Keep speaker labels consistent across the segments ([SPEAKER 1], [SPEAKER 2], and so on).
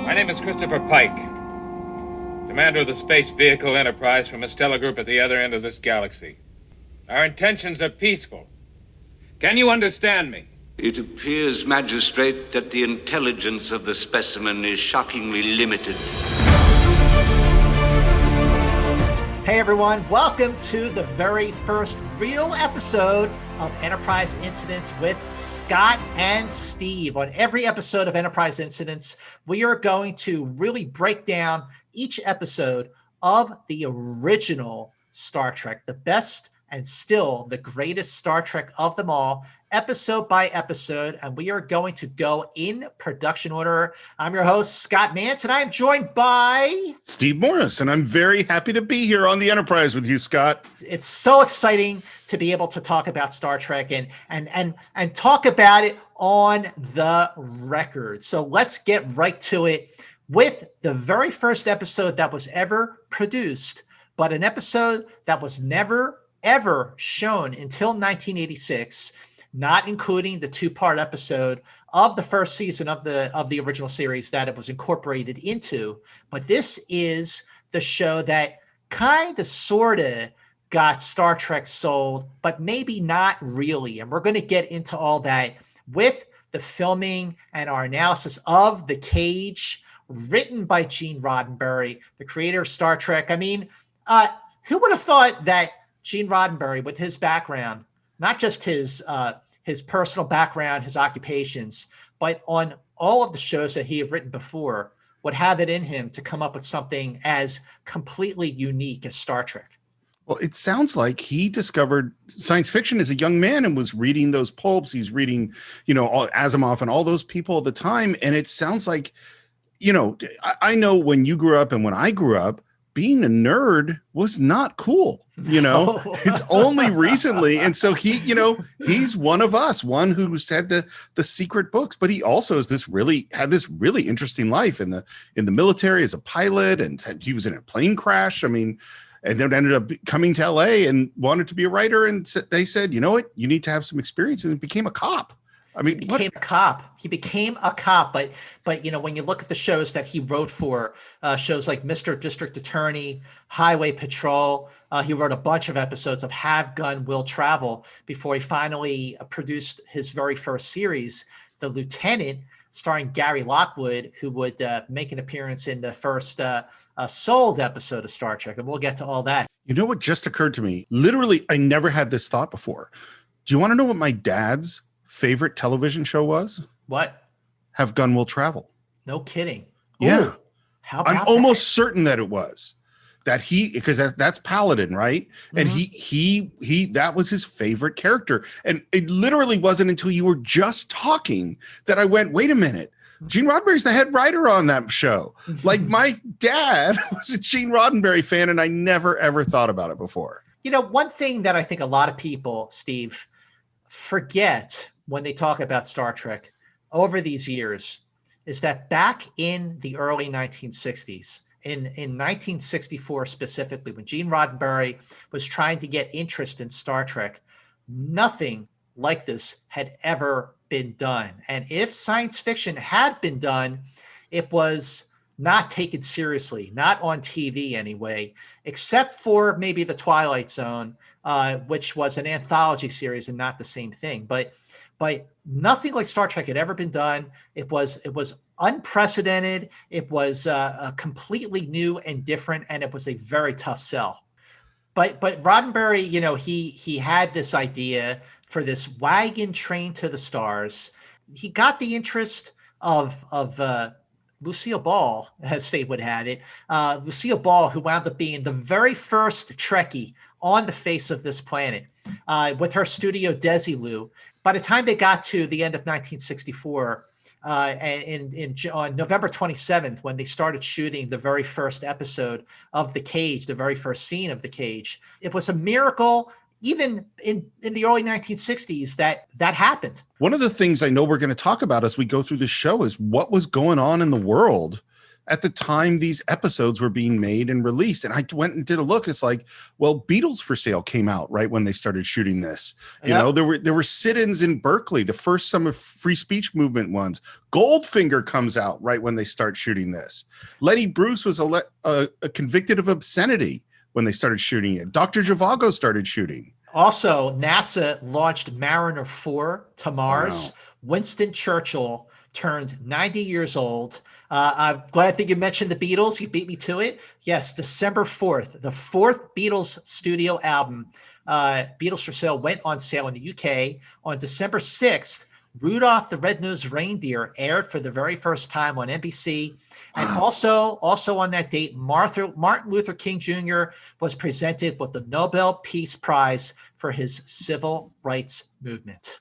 [SPEAKER 1] My name is Christopher Pike, commander of the Space Vehicle Enterprise from a stellar group at the other end of this galaxy. Our intentions are peaceful. Can you understand me?
[SPEAKER 2] It appears, Magistrate, that the intelligence of the specimen is shockingly limited.
[SPEAKER 3] Hey everyone, welcome to the very first real episode of Enterprise Incidents with Scott and Steve. On every episode of Enterprise Incidents, we are going to really break down each episode of the original Star Trek, the best and still the greatest Star Trek of them all, episode by episode, and we are going to go in production order. I'm your host, Scott Mance, and I am joined by
[SPEAKER 4] Steve Morris, and I'm very happy to be here on the Enterprise with you, Scott.
[SPEAKER 3] It's so exciting to be able to talk about Star Trek and talk about it on the record. So let's get right to it with the very first episode that was ever produced, but an episode that was never ever shown until 1986, not including the two-part episode of the first season of the original series that it was incorporated into. But this is the show that kind of sort of got Star Trek sold, but maybe not really. And we're going to get into all that with the filming and our analysis of The Cage, written by Gene Roddenberry, the creator of Star Trek. I mean, who would have thought that Gene Roddenberry, with his background, not just his personal background, his occupations, but on all of the shows that he had written before, would have it in him to come up with something as completely unique as Star Trek?
[SPEAKER 4] Well, it sounds like he discovered science fiction as a young man and was reading those pulps. He's reading, Asimov and all those people at the time. And it sounds like, I know when you grew up and when I grew up, being a nerd was not cool, It's only recently. And so he's one of us, one who's had the secret books, but he also had this really interesting life in the military as a pilot, and he was in a plane crash. I mean, and then ended up coming to LA and wanted to be a writer. And they said, you know what, you need to have some experience, and became a cop. I mean,
[SPEAKER 3] He became a cop. But when you look at the shows that he wrote for, shows like Mr. District Attorney, Highway Patrol, he wrote a bunch of episodes of Have Gun Will Travel before he finally produced his very first series, The Lieutenant, starring Gary Lockwood, who would make an appearance in the first Sold episode of Star Trek. And we'll get to all that.
[SPEAKER 4] You know what just occurred to me? Literally, I never had this thought before. Do you want to know what my dad's favorite television show was?
[SPEAKER 3] What?
[SPEAKER 4] Have Gun Will Travel.
[SPEAKER 3] No kidding.
[SPEAKER 4] Yeah.
[SPEAKER 3] Ooh, how about
[SPEAKER 4] I'm almost certain that it was that because that's Paladin, right? Mm-hmm. And he that was his favorite character. And it literally wasn't until you were just talking that I went, wait a minute. Gene Roddenberry's the head writer on that show. Like, my dad was a Gene Roddenberry fan, and I never, ever thought about it before.
[SPEAKER 3] One thing that I think a lot of people, Steve, forget when they talk about Star Trek over these years is that back in the early 1960s, in 1964 specifically, when Gene Roddenberry was trying to get interest in Star Trek, nothing like this had ever been done. And if science fiction had been done, it was not taken seriously, not on TV anyway, except for maybe The Twilight Zone, which was an anthology series and not the same thing. But nothing like Star Trek had ever been done. It was unprecedented. It was completely new and different, and it was a very tough sell. But Roddenberry, he had this idea for this wagon train to the stars. He got the interest of Lucille Ball, as fate would have it. Lucille Ball, who wound up being the very first Trekkie on the face of this planet, with her studio Desilu. By the time they got to the end of 1964, on November 27th, when they started shooting the very first episode of The Cage, the very first scene of The Cage, it was a miracle, even in the early 1960s, that happened.
[SPEAKER 4] One of the things I know we're going to talk about as we go through the show is what was going on in the world at the time these episodes were being made and released. And I went and did a look. It's like, well, Beatles for Sale came out right when they started shooting this. You know, there were sit-ins in Berkeley, the first some of free speech movement ones. Goldfinger comes out right when they start shooting this. Lenny Bruce was convicted of obscenity when they started shooting it. Dr. Zhivago started shooting.
[SPEAKER 3] Also, NASA launched Mariner 4 to Mars.
[SPEAKER 4] Wow.
[SPEAKER 3] Winston Churchill turned 90 years old. I'm glad that you mentioned the Beatles. You beat me to it. Yes, December 4th, the fourth Beatles studio album, Beatles for Sale, went on sale in the UK. On December 6th, Rudolph the Red-Nosed Reindeer aired for the very first time on NBC. And also on that date, Martin Luther King Jr. was presented with the Nobel Peace Prize for his civil rights movement.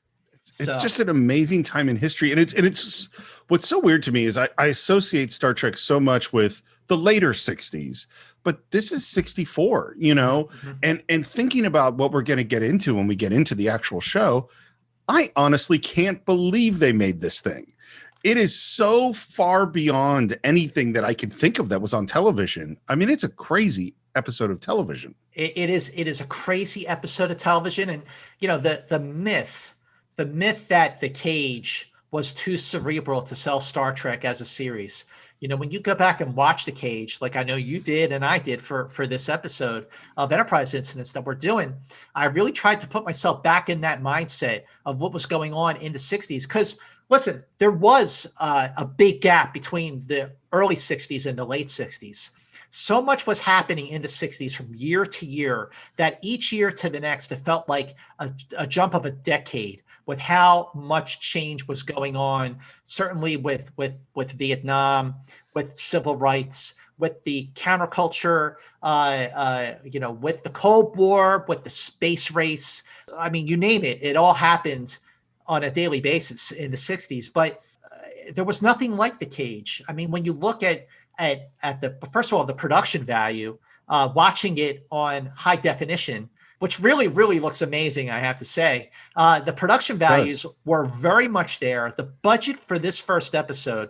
[SPEAKER 4] It's just an amazing time in history. And it's what's so weird to me is I associate Star Trek so much with the later 60s, but this is 64, you know, and thinking about what we're going to get into when we get into the actual show, I honestly can't believe they made this thing. It is so far beyond anything that I can think of that was on television. I mean, it's a crazy episode of television.
[SPEAKER 3] It is a crazy episode of television. And, you know, the myth that the Cage was too cerebral to sell Star Trek as a series. You know, when you go back and watch the Cage, like I know you did and I did for this episode of Enterprise Incidents that we're doing, I really tried to put myself back in that mindset of what was going on in the 60s. Because, listen, there was a big gap between the early 60s and the late 60s. So much was happening in the 60s from year to year that each year to the next, it felt like a jump of a decade with how much change was going on, certainly with Vietnam, with civil rights, with the counterculture, you know, with the Cold War, with the space race. I mean, you name it, it all happened on a daily basis in the 60s. But there was nothing like the Cage. I mean, when you look at the, first of all, the production value, watching it on high definition, which really, really looks amazing, I have to say. The production values were very much there. The budget for this first episode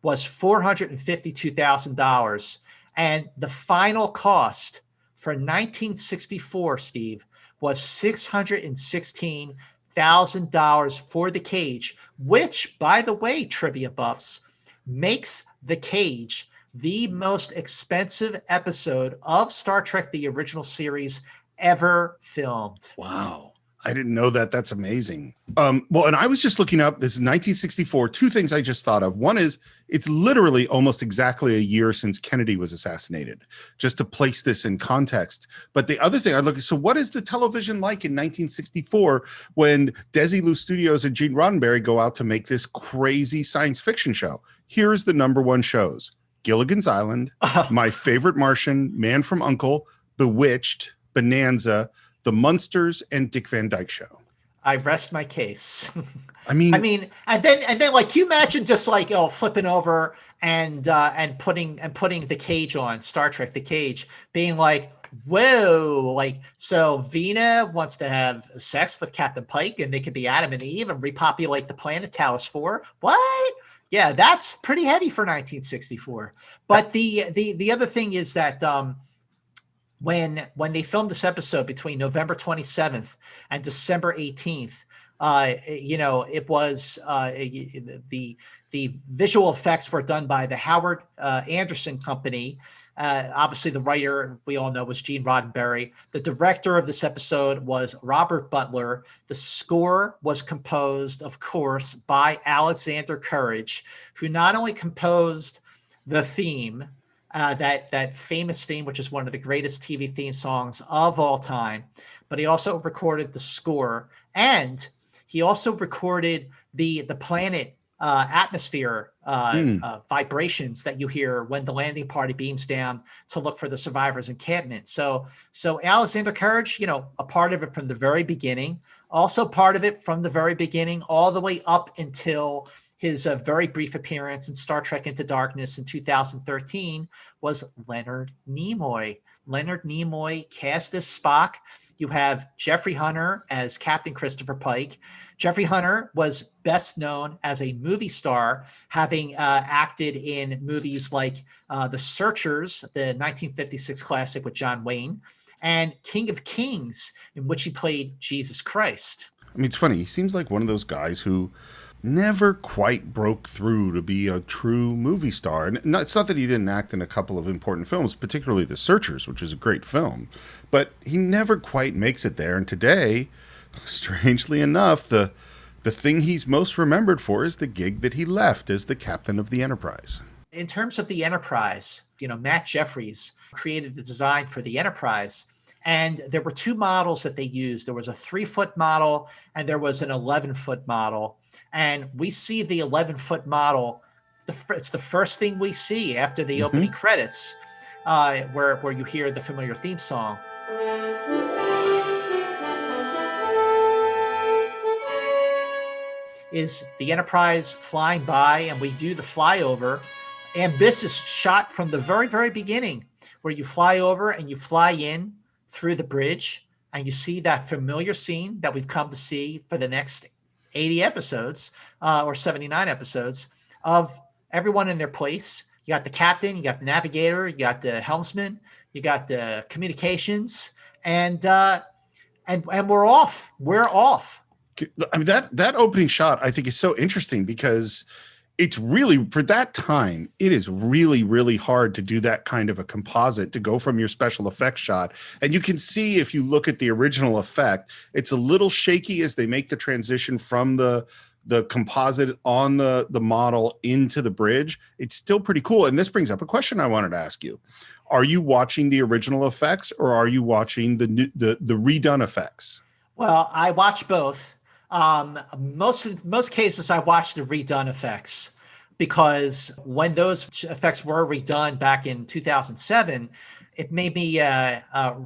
[SPEAKER 3] was $452,000. And the final cost for 1964, Steve, was $616,000 for the Cage, which, by the way, trivia buffs, makes the Cage the most expensive episode of Star Trek, the original series, ever filmed.
[SPEAKER 4] Wow. I didn't know that. That's amazing. Well, and I was just looking up, this is 1964. Two things I just thought of. One is it's literally almost exactly a year since Kennedy was assassinated, just to place this in context. But the other thing I look at, so what is the television like in 1964 when Desilu Studios and Gene Roddenberry go out to make this crazy science fiction show? Here's the #1 shows: Gilligan's Island, My Favorite Martian, Man from U.N.C.L.E., Bewitched, Bonanza, The Munsters, and Dick Van Dyke Show.
[SPEAKER 3] I rest my case.
[SPEAKER 4] I mean,
[SPEAKER 3] and then like, you imagine just like, flipping over and putting the Cage on, Star Trek, the Cage, being like, whoa, like, so Vina wants to have sex with Captain Pike and they could be Adam and Eve and repopulate the planet Talos 4. What? Yeah, that's pretty heavy for 1964. But the other thing is that when they filmed this episode between November 27th and December 18th, you know, it was the visual effects were done by the Howard Anderson Company. Obviously, the writer, we all know, was Gene Roddenberry. The director of this episode was Robert Butler. The score was composed, of course, by Alexander Courage, who not only composed the theme, that famous theme, which is one of the greatest TV theme songs of all time, but he also recorded the score, and he also recorded the planet atmosphere vibrations that you hear when the landing party beams down to look for the survivors' encampment. So Alexander Courage, you know, a part of it from the very beginning, also part of it from the very beginning all the way up until his very brief appearance in Star Trek Into Darkness in 2013 was Leonard Nimoy. Leonard Nimoy cast as Spock. You have Jeffrey Hunter as Captain Christopher Pike. Jeffrey Hunter was best known as a movie star, having acted in movies like The Searchers, the 1956 classic with John Wayne, and King of Kings, in which he played Jesus Christ.
[SPEAKER 4] I mean, it's funny. He seems like one of those guys who never quite broke through to be a true movie star. And it's not that he didn't act in a couple of important films, particularly The Searchers, which is a great film, but he never quite makes it there. And today, strangely enough, the thing he's most remembered for is the gig that he left as the captain of the Enterprise.
[SPEAKER 3] In terms of the Enterprise, Matt Jeffries created the design for the Enterprise. And there were two models that they used. There was a 3-foot model and there was an 11-foot model. And we see the 11-foot model. It's the first thing we see after the opening credits, where you hear the familiar theme song. Is the Enterprise flying by, and we do the flyover. And this is shot from the very, very beginning, where you fly over and you fly in through the bridge, and you see that familiar scene that we've come to see for the next 80 episodes or 79 episodes of everyone in their place. You got the captain, you got the navigator, you got the helmsman, you got the communications, and we're off. We're off.
[SPEAKER 4] I mean, that opening shot, I think, is so interesting because it's really, for that time, it is really, really hard to do that kind of a composite, to go from your special effects shot. And you can see, if you look at the original effect, it's a little shaky as they make the transition from the composite on the model into the bridge. It's still pretty cool. And this brings up a question I wanted to ask you. Are you watching the original effects, or are you watching the redone effects?
[SPEAKER 3] Well, I watch both. Most cases, I watch the redone effects, because when those effects were redone back in 2007, it made me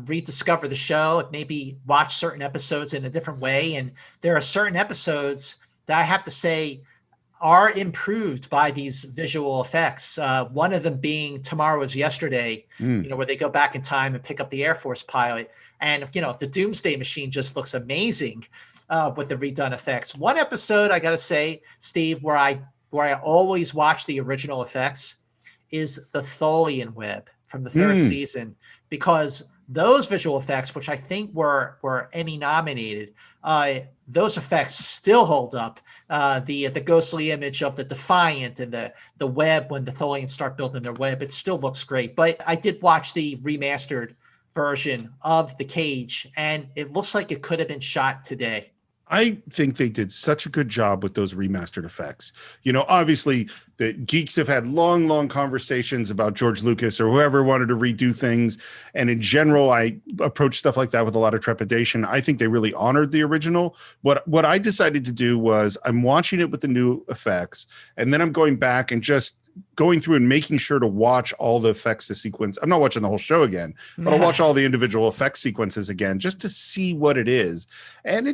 [SPEAKER 3] rediscover the show. It made me watch certain episodes in a different way. And there are certain episodes that I have to say are improved by these visual effects. One of them being Tomorrow Is Yesterday, where they go back in time and pick up the Air Force pilot. And, the Doomsday Machine just looks amazing with the redone effects. One episode, I got to say, Steve, where I always watch the original effects is the Tholian Web from the third season, because those visual effects, which I think were Emmy nominated, those effects still hold up. The ghostly image of the Defiant and the web when the Tholians start building their web, it still looks great. But I did watch the remastered version of The Cage, and it looks like it could have been shot today.
[SPEAKER 4] I think they did such a good job with those remastered effects. Obviously the geeks have had long conversations about George Lucas or whoever wanted to redo things. And in general, I approach stuff like that with a lot of trepidation. I think they really honored the original. What I decided to do was, I'm watching it with the new effects, and then I'm going back and just going through and making sure to watch all the effects, the sequence. I'm not watching the whole show again, but I'll watch all the individual effects sequences again, just to see what it is. And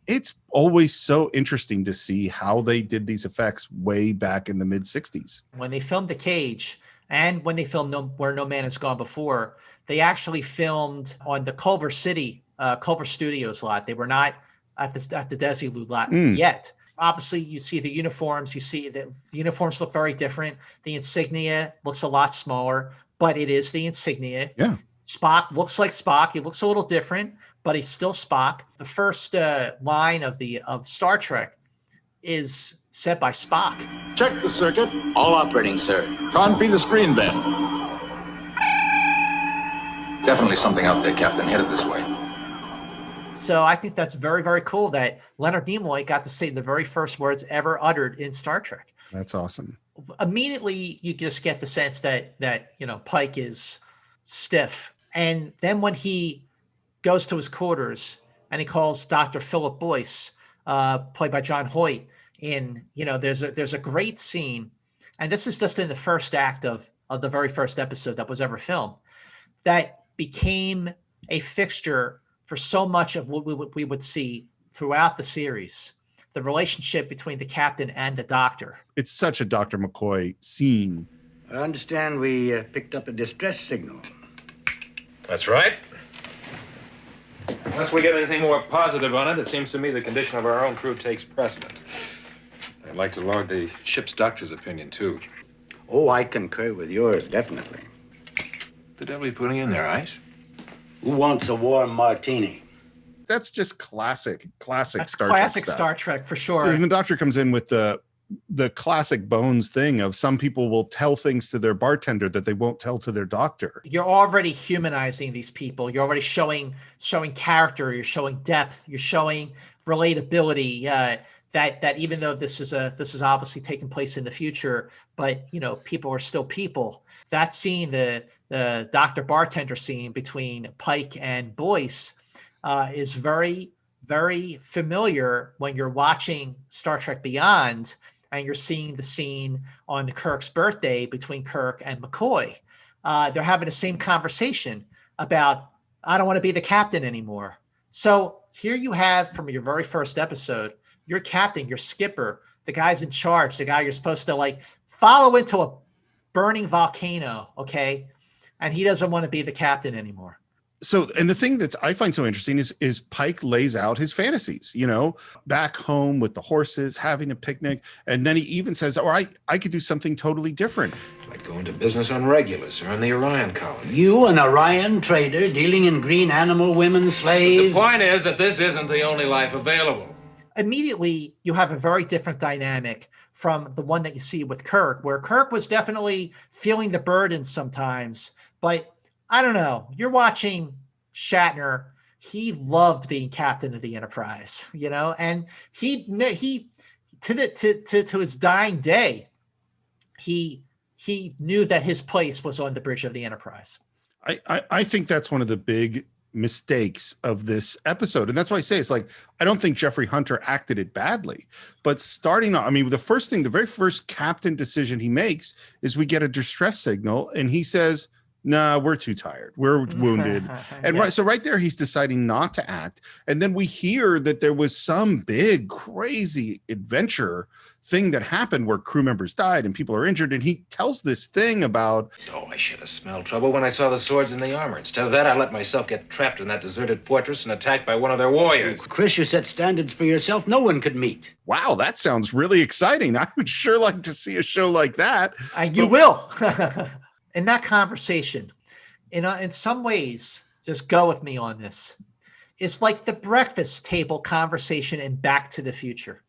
[SPEAKER 4] it's always so interesting to see how they did these effects way back in the mid 60s.
[SPEAKER 3] When they filmed The Cage, and when they filmed Where No Man Has Gone Before, they actually filmed on the Culver Studios lot. They were not at the Desilu lot yet. Obviously, you see the uniforms. You see the uniforms look very different. The insignia looks a lot smaller, but it is the insignia.
[SPEAKER 4] Yeah.
[SPEAKER 3] Spock looks like Spock. He looks a little different, but he's still Spock. The first line of Star Trek is said by Spock.
[SPEAKER 5] Check the circuit.
[SPEAKER 2] All operating, sir.
[SPEAKER 5] Can't be the screen then. Definitely something out there, Captain. Headed this way.
[SPEAKER 3] So I think that's very, very cool that Leonard Nimoy got to say the very first words ever uttered in Star Trek.
[SPEAKER 4] That's awesome.
[SPEAKER 3] Immediately, you just get the sense that Pike is stiff. And then when he goes to his quarters and he calls Dr. Philip Boyce, played by John Hoyt, there's a great scene, and this is just in the first act of the very first episode that was ever filmed, that became a fixture for so much of what we would see throughout the series, the relationship between the captain and the doctor.
[SPEAKER 4] It's such a Dr. McCoy scene.
[SPEAKER 6] I understand we picked up a distress signal.
[SPEAKER 1] That's right. Unless we get anything more positive on it, it seems to me the condition of our own crew takes precedent. I'd like to log the ship's doctor's opinion, too.
[SPEAKER 6] Oh, I concur with yours, definitely.
[SPEAKER 1] The devil are you putting in there, Ice?
[SPEAKER 6] Who wants a warm martini?
[SPEAKER 4] That's just classic
[SPEAKER 3] That's
[SPEAKER 4] Star
[SPEAKER 3] classic
[SPEAKER 4] Trek stuff.
[SPEAKER 3] Star Trek for sure.
[SPEAKER 4] And the doctor comes in with the classic Bones thing of some people will tell things to their bartender that they won't tell to their doctor.
[SPEAKER 3] You're already humanizing these people. You're already showing character. You're showing depth. You're showing relatability. That even though this is obviously taking place in the future, but people are still people. That scene, the doctor bartender scene between Pike and Boyce, is very, very familiar when you're watching Star Trek Beyond and you're seeing the scene on Kirk's birthday between Kirk and McCoy. They're having the same conversation about, I don't want to be the captain anymore. So here you have, from your very first episode, your captain, your skipper, the guy's in charge, the guy you're supposed to follow into a burning volcano, okay? And he doesn't want to be the captain anymore.
[SPEAKER 4] So, and the thing that I find so interesting is Pike lays out his fantasies, back home with the horses, having a picnic. And then he even says, I could do something totally different.
[SPEAKER 1] Like go into business on Regulus or on the Orion colony.
[SPEAKER 6] You, an Orion trader dealing in green animal women slaves?
[SPEAKER 1] The point is that this isn't the only life available.
[SPEAKER 3] Immediately, you have a very different dynamic from the one that you see with Kirk, where Kirk was definitely feeling the burden sometimes. But I don't know. You're watching Shatner. He loved being captain of the Enterprise, and he to his dying day, he knew that his place was on the bridge of the Enterprise.
[SPEAKER 4] I think that's one of the big mistakes of this episode, and that's why I say I don't think Jeffrey Hunter acted it badly, but the very first captain decision he makes is we get a distress signal and he says, nah, we're too tired, we're wounded. And
[SPEAKER 3] Yeah.
[SPEAKER 4] right there he's deciding not to act, and then we hear that there was some big crazy adventure thing that happened where crew members died and people are injured, and he tells this thing about,
[SPEAKER 1] I should have smelled trouble when I saw the swords in the armor. Instead of that, I let myself get trapped in that deserted fortress and attacked by one of their warriors.
[SPEAKER 6] Chris, you set standards for yourself no one could meet.
[SPEAKER 4] wow, that sounds really exciting. I would sure like to see a show like that.
[SPEAKER 3] You will. In that conversation, in some ways, just go with me on this. It's like the breakfast table conversation in Back to the Future.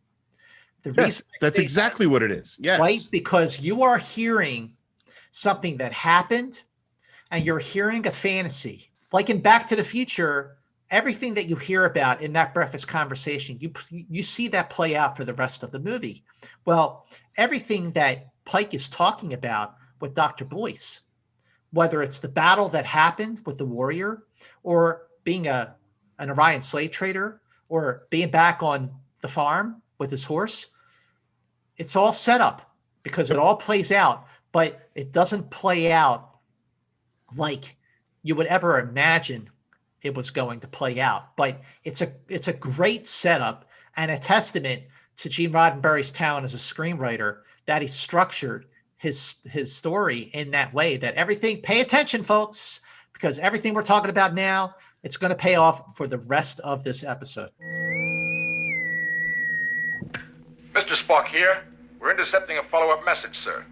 [SPEAKER 4] Yes, that's exactly what it is. Yes.
[SPEAKER 3] Right? Because you are hearing something that happened and you're hearing a fantasy. Like in Back to the Future, everything that you hear about in that breakfast conversation, you see that play out for the rest of the movie. Well, everything that Pike is talking about with Dr. Boyce, whether it's the battle that happened with the warrior or being an Orion slave trader or being back on the farm with his horse, it's all set up because it all plays out, but it doesn't play out like you would ever imagine it was going to play out. But it's a great setup and a testament to Gene Roddenberry's talent as a screenwriter that he structured his story in that way, that everything, pay attention, folks, because everything we're talking about now, it's going to pay off for the rest of this episode.
[SPEAKER 5] Mr. Spock here. We're intercepting a follow-up message, sir.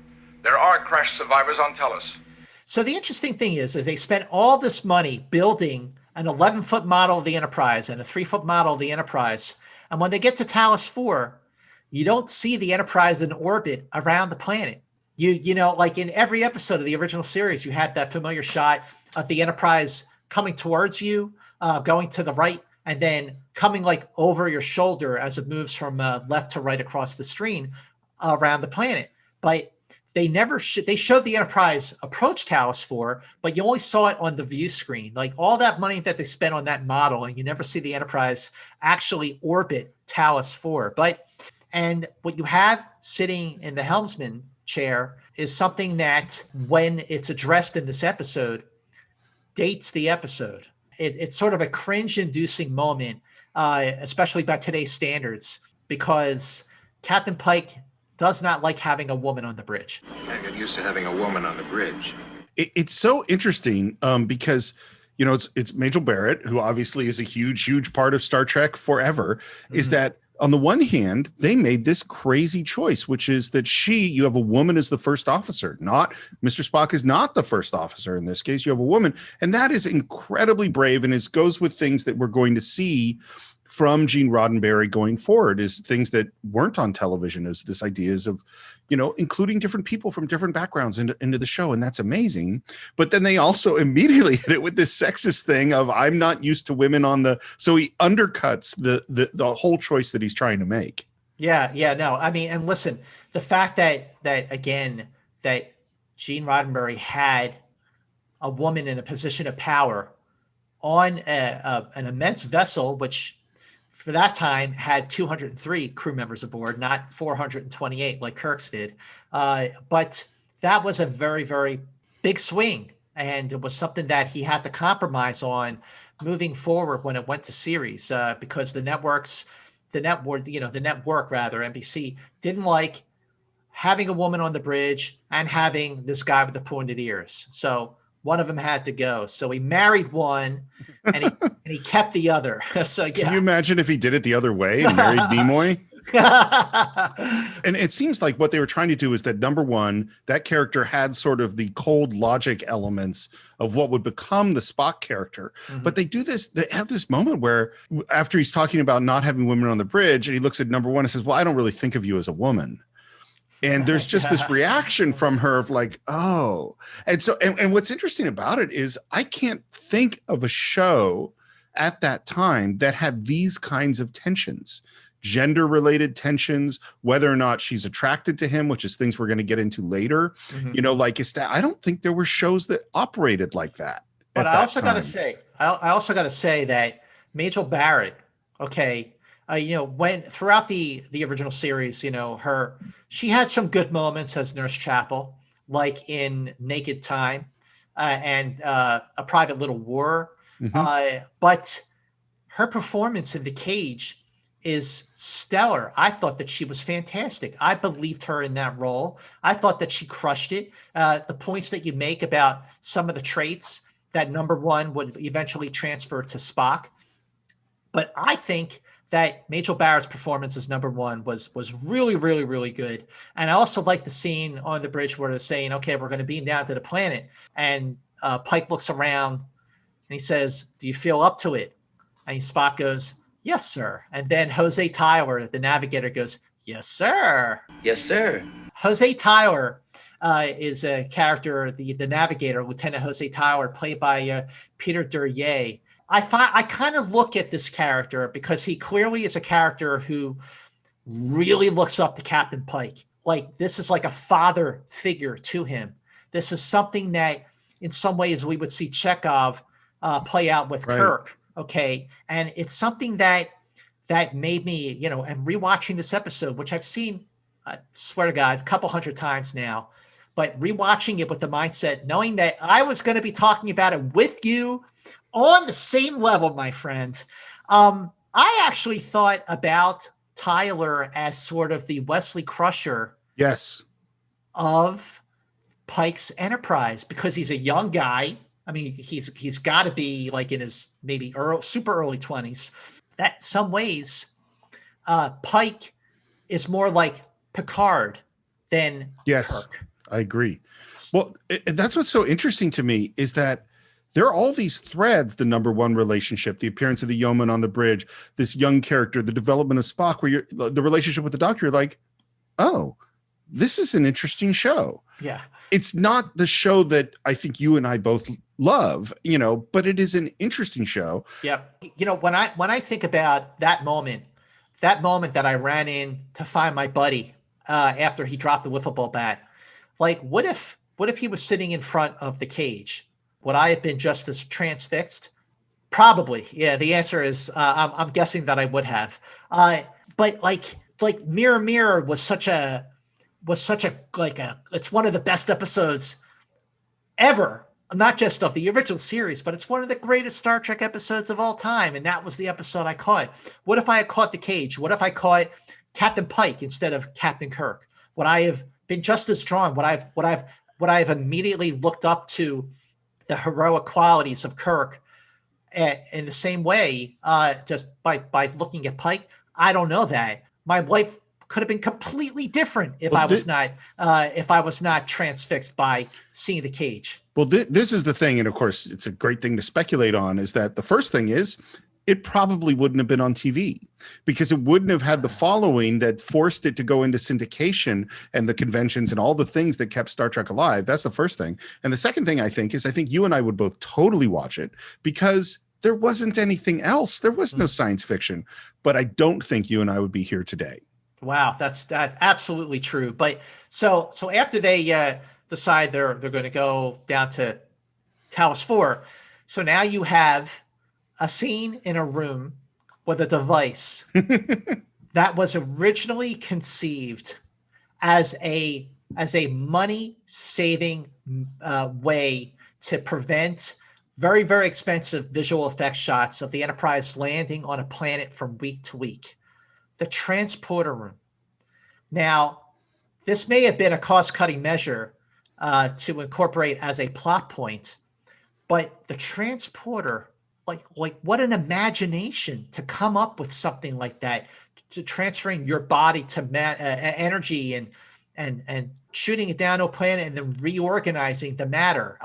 [SPEAKER 5] There are crash survivors on Telos.
[SPEAKER 3] So the interesting thing is that they spent all this money building an 11-foot model of the Enterprise and a 3-foot model of the Enterprise. And when they get to Talos 4, you don't see the Enterprise in orbit around the planet. You know, like in every episode of the original series, you had that familiar shot of the Enterprise coming towards you, going to the right, and then coming like over your shoulder as it moves from left to right across the screen around the planet. But they never they showed the Enterprise approach Talos 4, but you only saw it on the view screen. Like all that money that they spent on that model, and you never see the Enterprise actually orbit Talos 4. And what you have sitting in the helmsman chair is something that, when it's addressed in this episode, dates the episode. It's sort of a cringe-inducing moment, especially by today's standards, because Captain Pike does not like having a woman on the bridge.
[SPEAKER 1] I get used to having a woman on the bridge.
[SPEAKER 4] It's so interesting because you know, it's Majel Barrett, who obviously is a huge part of Star Trek forever, is that on the one hand, they made this crazy choice, which is that you have a woman as the first officer, not Mr. Spock is not the first officer. In this case, you have a woman. And that is incredibly brave. And it goes with things that we're going to see from Gene Roddenberry going forward, is things that weren't on television, is this ideas of, you know, including different people from different backgrounds into the show. And that's amazing. But then they also immediately hit it with this sexist thing of, I'm not used to women on the, so he undercuts the whole choice that he's trying to make.
[SPEAKER 3] Yeah, no, I mean, and listen, the fact that again, that Gene Roddenberry had a woman in a position of power on an immense vessel, which for that time had 203 crew members aboard, not 428 like Kirk's did. But that was a very, very big swing. And it was something that he had to compromise on moving forward when it went to series, because the network, NBC, didn't like having a woman on the bridge and having this guy with the pointed ears. So one of them had to go. So he married one and he kept the other. So yeah.
[SPEAKER 4] Can you imagine if he did it the other way and married Nimoy? And it seems like what they were trying to do is that, number one, that character had sort of the cold logic elements of what would become the Spock character. But they have this moment where after he's talking about not having women on the bridge, and he looks at number one and says, well, I don't really think of you as a woman. And there's just this reaction from her of like, oh. And so, and what's interesting about it is I can't think of a show at that time that had these kinds of tensions, gender related tensions, whether or not she's attracted to him, which is things we're going to get into later. You know, like, I don't think there were shows that operated like that.
[SPEAKER 3] But I also got to say that Majel Barrett, okay, you know, when throughout the original series, you know, she had some good moments as Nurse Chapel, like in Naked Time and A Private Little War. But her performance in The Cage is stellar. I thought that she was fantastic. I believed her in that role. I thought that she crushed it. The points that you make about some of the traits that number one would eventually transfer to Spock. But I think that Majel Barrett's performance as number one was really, really, really good. And I also like the scene on the bridge where they're saying, okay, we're going to beam down to the planet. And Pike looks around and he says, do you feel up to it? And Spock goes, yes, sir. And then Jose Tyler, the navigator, goes, yes, sir.
[SPEAKER 7] Yes, sir.
[SPEAKER 3] Jose Tyler is a character, the navigator, Lieutenant Jose Tyler, played by Peter Duryea. I kind of look at this character because he clearly is a character who really looks up to Captain Pike. Like, this is like a father figure to him. This is something that in some ways we would see Chekhov play out with Kirk. Okay. And it's something that made me, you know, and rewatching this episode, which I've seen, I swear to God, a couple hundred times now, but rewatching it with the mindset, knowing that I was going to be talking about it with you on the same level, my friend. I actually thought about Tyler as sort of the Wesley Crusher of Pike's Enterprise, because he's a young guy. I mean, he's got to be like in his maybe super early 20s. That some ways, Pike is more like Picard than Kirk.
[SPEAKER 4] I agree. Well, that's what's so interesting to me is that there are all these threads, the number one relationship, the appearance of the yeoman on the bridge, this young character, the development of Spock, where the relationship with the Doctor, you're like, oh, this is an interesting show.
[SPEAKER 3] Yeah. It's
[SPEAKER 4] not the show that I think you and I both love, you know, but it is an interesting show.
[SPEAKER 3] Yeah. You know, when I think about that moment that I ran in to find my buddy after he dropped the wiffle ball bat, like, what if he was sitting in front of the cage? Would I have been just as transfixed? Probably. Yeah. The answer is, I'm guessing that I would have. But like Mirror Mirror was such a it's one of the best episodes ever, not just of the original series, but it's one of the greatest Star Trek episodes of all time. And that was the episode I caught. What if I had caught the cage? What if I caught Captain Pike instead of Captain Kirk? Would I have been just as drawn? Would I have immediately looked up to the heroic qualities of Kirk In the same way, just by looking at Pike, I don't know that my life could have been completely different if I was not transfixed by seeing the cage.
[SPEAKER 4] Well, this is the thing, and of course, it's a great thing to speculate on. Is that the first thing is, it probably wouldn't have been on TV because it wouldn't have had the following that forced it to go into syndication and the conventions and all the things that kept Star Trek alive. That's the first thing. And the second thing I think you and I would both totally watch it because there wasn't anything else. There was no science fiction, but I don't think you and I would be here today.
[SPEAKER 3] Wow, that's absolutely true. But so after they decide they're going to go down to Talos 4, so now you have a scene in a room with a device that was originally conceived as a money-saving way to prevent very, very expensive visual effects shots of the Enterprise landing on a planet from week to week. The transporter room. Now, this may have been a cost-cutting measure to incorporate as a plot point, but the transporter, like what an imagination to come up with something like that, to transferring your body to energy and shooting it down to a planet and then reorganizing the matter.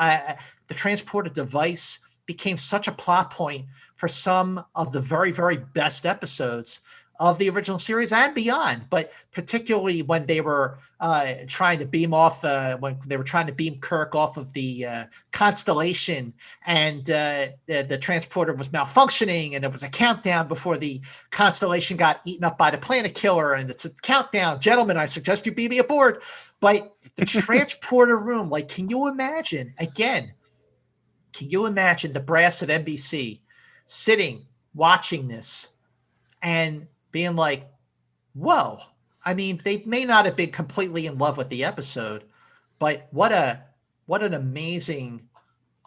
[SPEAKER 3] The transporter device became such a plot point for some of the very, very best episodes of the original series and beyond, but particularly when they were trying to beam Kirk off of the Constellation, and the transporter was malfunctioning, and there was a countdown before the Constellation got eaten up by the planet killer, and it's a countdown. Gentlemen, I suggest you beam me aboard. But the transporter room, like, can you imagine the brass at NBC sitting, watching this, and being like, whoa. I mean, they may not have been completely in love with the episode, but what an amazing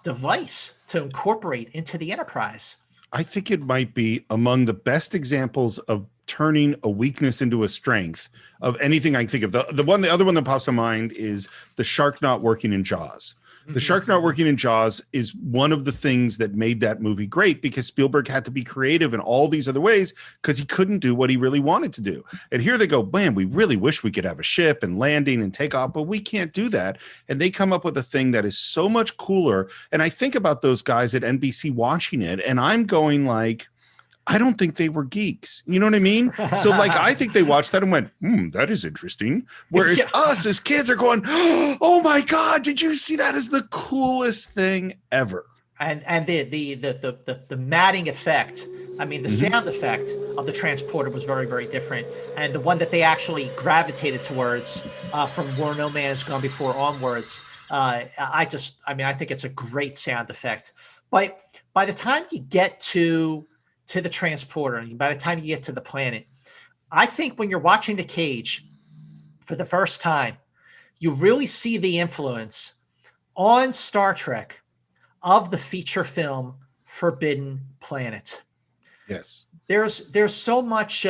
[SPEAKER 3] device to incorporate into the Enterprise.
[SPEAKER 4] I think it might be among the best examples of turning a weakness into a strength of anything I can think of. The other one that pops to mind is the shark not working in Jaws. The shark not working in Jaws is one of the things that made that movie great, because Spielberg had to be creative in all these other ways because he couldn't do what he really wanted to do. And here they go, man, we really wish we could have a ship and landing and take off, but we can't do that. And they come up with a thing that is so much cooler. And I think about those guys at NBC watching it, and I'm going like, I don't think they were geeks. You know what I mean? So like, I think they watched that and went, that is interesting. Whereas us as kids are going, oh my God, did you see that as the coolest thing ever?
[SPEAKER 3] And the matting effect. I mean, the sound effect of the transporter was very, very different. And the one that they actually gravitated towards from Where No Man Has Gone Before onwards, I think it's a great sound effect. But by the time you get to the transporter, and by the time you get to the planet, I think when you're watching The Cage for the first time, you really see the influence on Star Trek of the feature film Forbidden Planet.
[SPEAKER 4] Yes,
[SPEAKER 3] there's so much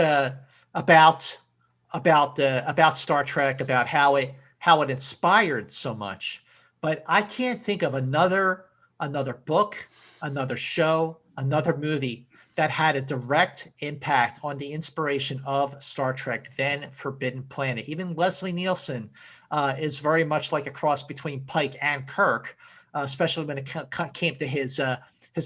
[SPEAKER 3] about Star Trek, about how it inspired so much, but I can't think of another book, another show, another movie that had a direct impact on the inspiration of Star Trek than Forbidden Planet. Even Leslie Nielsen is very much like a cross between Pike and Kirk, especially when it came to his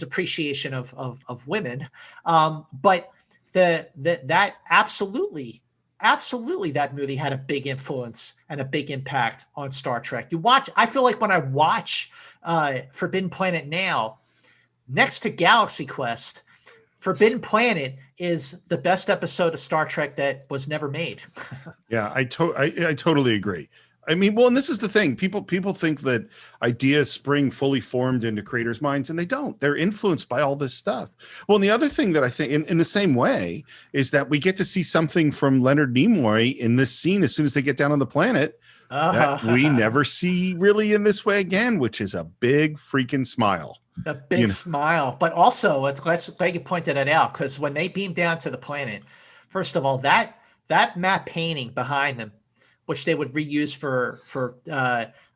[SPEAKER 3] appreciation of women. But that absolutely that movie had a big influence and a big impact on Star Trek. I feel like when I watch Forbidden Planet now, next to Galaxy Quest, Forbidden Planet is the best episode of Star Trek that was never made.
[SPEAKER 4] Yeah, I totally agree. I mean, well, and this is the thing. People think that ideas spring fully formed into creators' minds, and they don't. They're influenced by all this stuff. Well, and the other thing that I think in the same way is that we get to see something from Leonard Nimoy in this scene as soon as they get down on the planet that we never see really in this way again, which is a big freaking smile.
[SPEAKER 3] A big smile. But also, it's glad you pointed it out, because when they beam down to the planet, first of all, that map painting behind them, which they would reuse for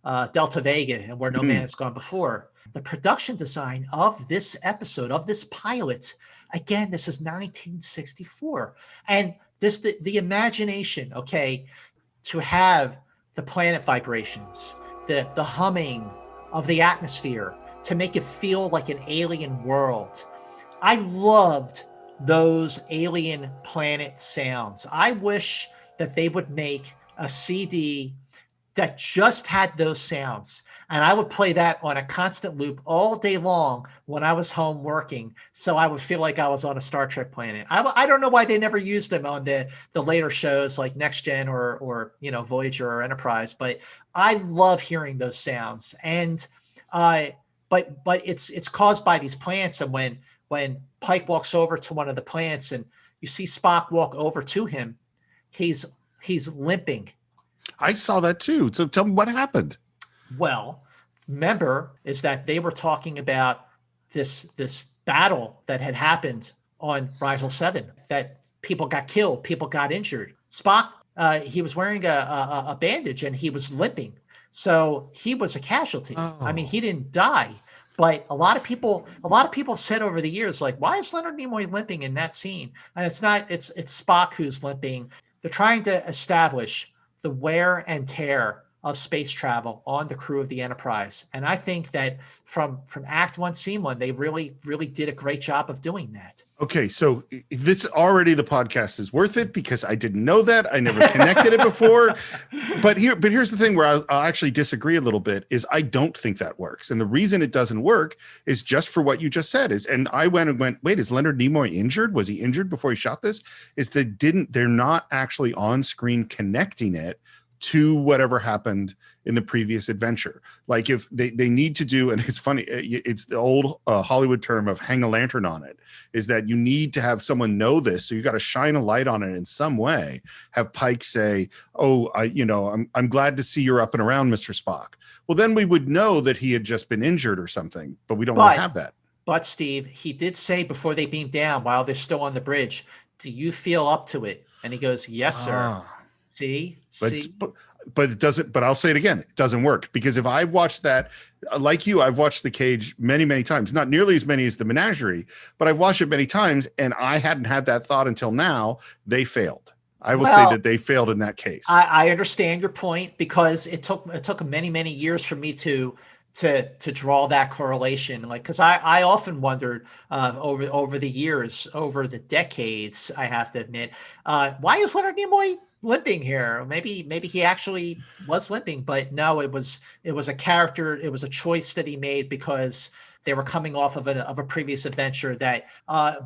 [SPEAKER 3] Delta Vega and Where No Man Has Gone Before. The production design of this episode, of this pilot, again, this is 1964. And the imagination, okay, to have the planet vibrations, the humming of the atmosphere, to make it feel like an alien world. I loved those alien planet sounds. I wish that they would make a CD that just had those sounds. And I would play that on a constant loop all day long when I was home working. So I would feel like I was on a Star Trek planet. I don't know why they never used them on the later shows like Next Gen or Voyager or Enterprise, but I love hearing those sounds. And but it's caused by these plants. And when Pike walks over to one of the plants and you see Spock walk over to him, he's limping.
[SPEAKER 4] I saw that too. So tell me what happened.
[SPEAKER 3] Well, remember is that they were talking about this battle that had happened on Rigel 7, that people got killed, people got injured. Spock, he was wearing a bandage and he was limping. So he was a casualty.
[SPEAKER 4] Oh.
[SPEAKER 3] I mean, he didn't die. But a lot of people said over the years, like, why is Leonard Nimoy limping in that scene? And it's Spock who's limping. They're trying to establish the wear and tear of space travel on the crew of the Enterprise. And I think that from Act 1, Scene 1, they really, really did a great job of doing that.
[SPEAKER 4] Okay, so this already, the podcast is worth it because I didn't know that. I never connected it before. But here's the thing where I'll actually disagree a little bit is I don't think that works. And the reason it doesn't work is just for what you just said and I went, wait, is Leonard Nimoy injured? Was he injured before he shot this? They're not actually on screen connecting it to whatever happened in the previous adventure. Like if they need to do, and it's funny, it's the old Hollywood term of hang a lantern on it, is that you need to have someone know this. So you got to shine a light on it in some way. Have Pike say, I'm glad to see you're up and around, Mr. Spock. Well, then we would know that he had just been injured or something, but we don't have that.
[SPEAKER 3] But Steve, he did say before they beamed down while they're still on the bridge, do you feel up to it? And he goes, yes, sir. See?
[SPEAKER 4] But it doesn't, but I'll say it again, it doesn't work because if I watched that, like you, I've watched The Cage many, many times, not nearly as many as The Menagerie, but I've watched it many times and I hadn't had that thought until now. They failed. I will say that they failed in that case.
[SPEAKER 3] I understand your point because it took many, many years for me to draw that correlation. Like, cause I often wondered over the years, over the decades, I have to admit, why is Leonard Nimoy limping here? Maybe he actually was limping, but no, it was a character. It was a choice that he made because they were coming off of a previous adventure that,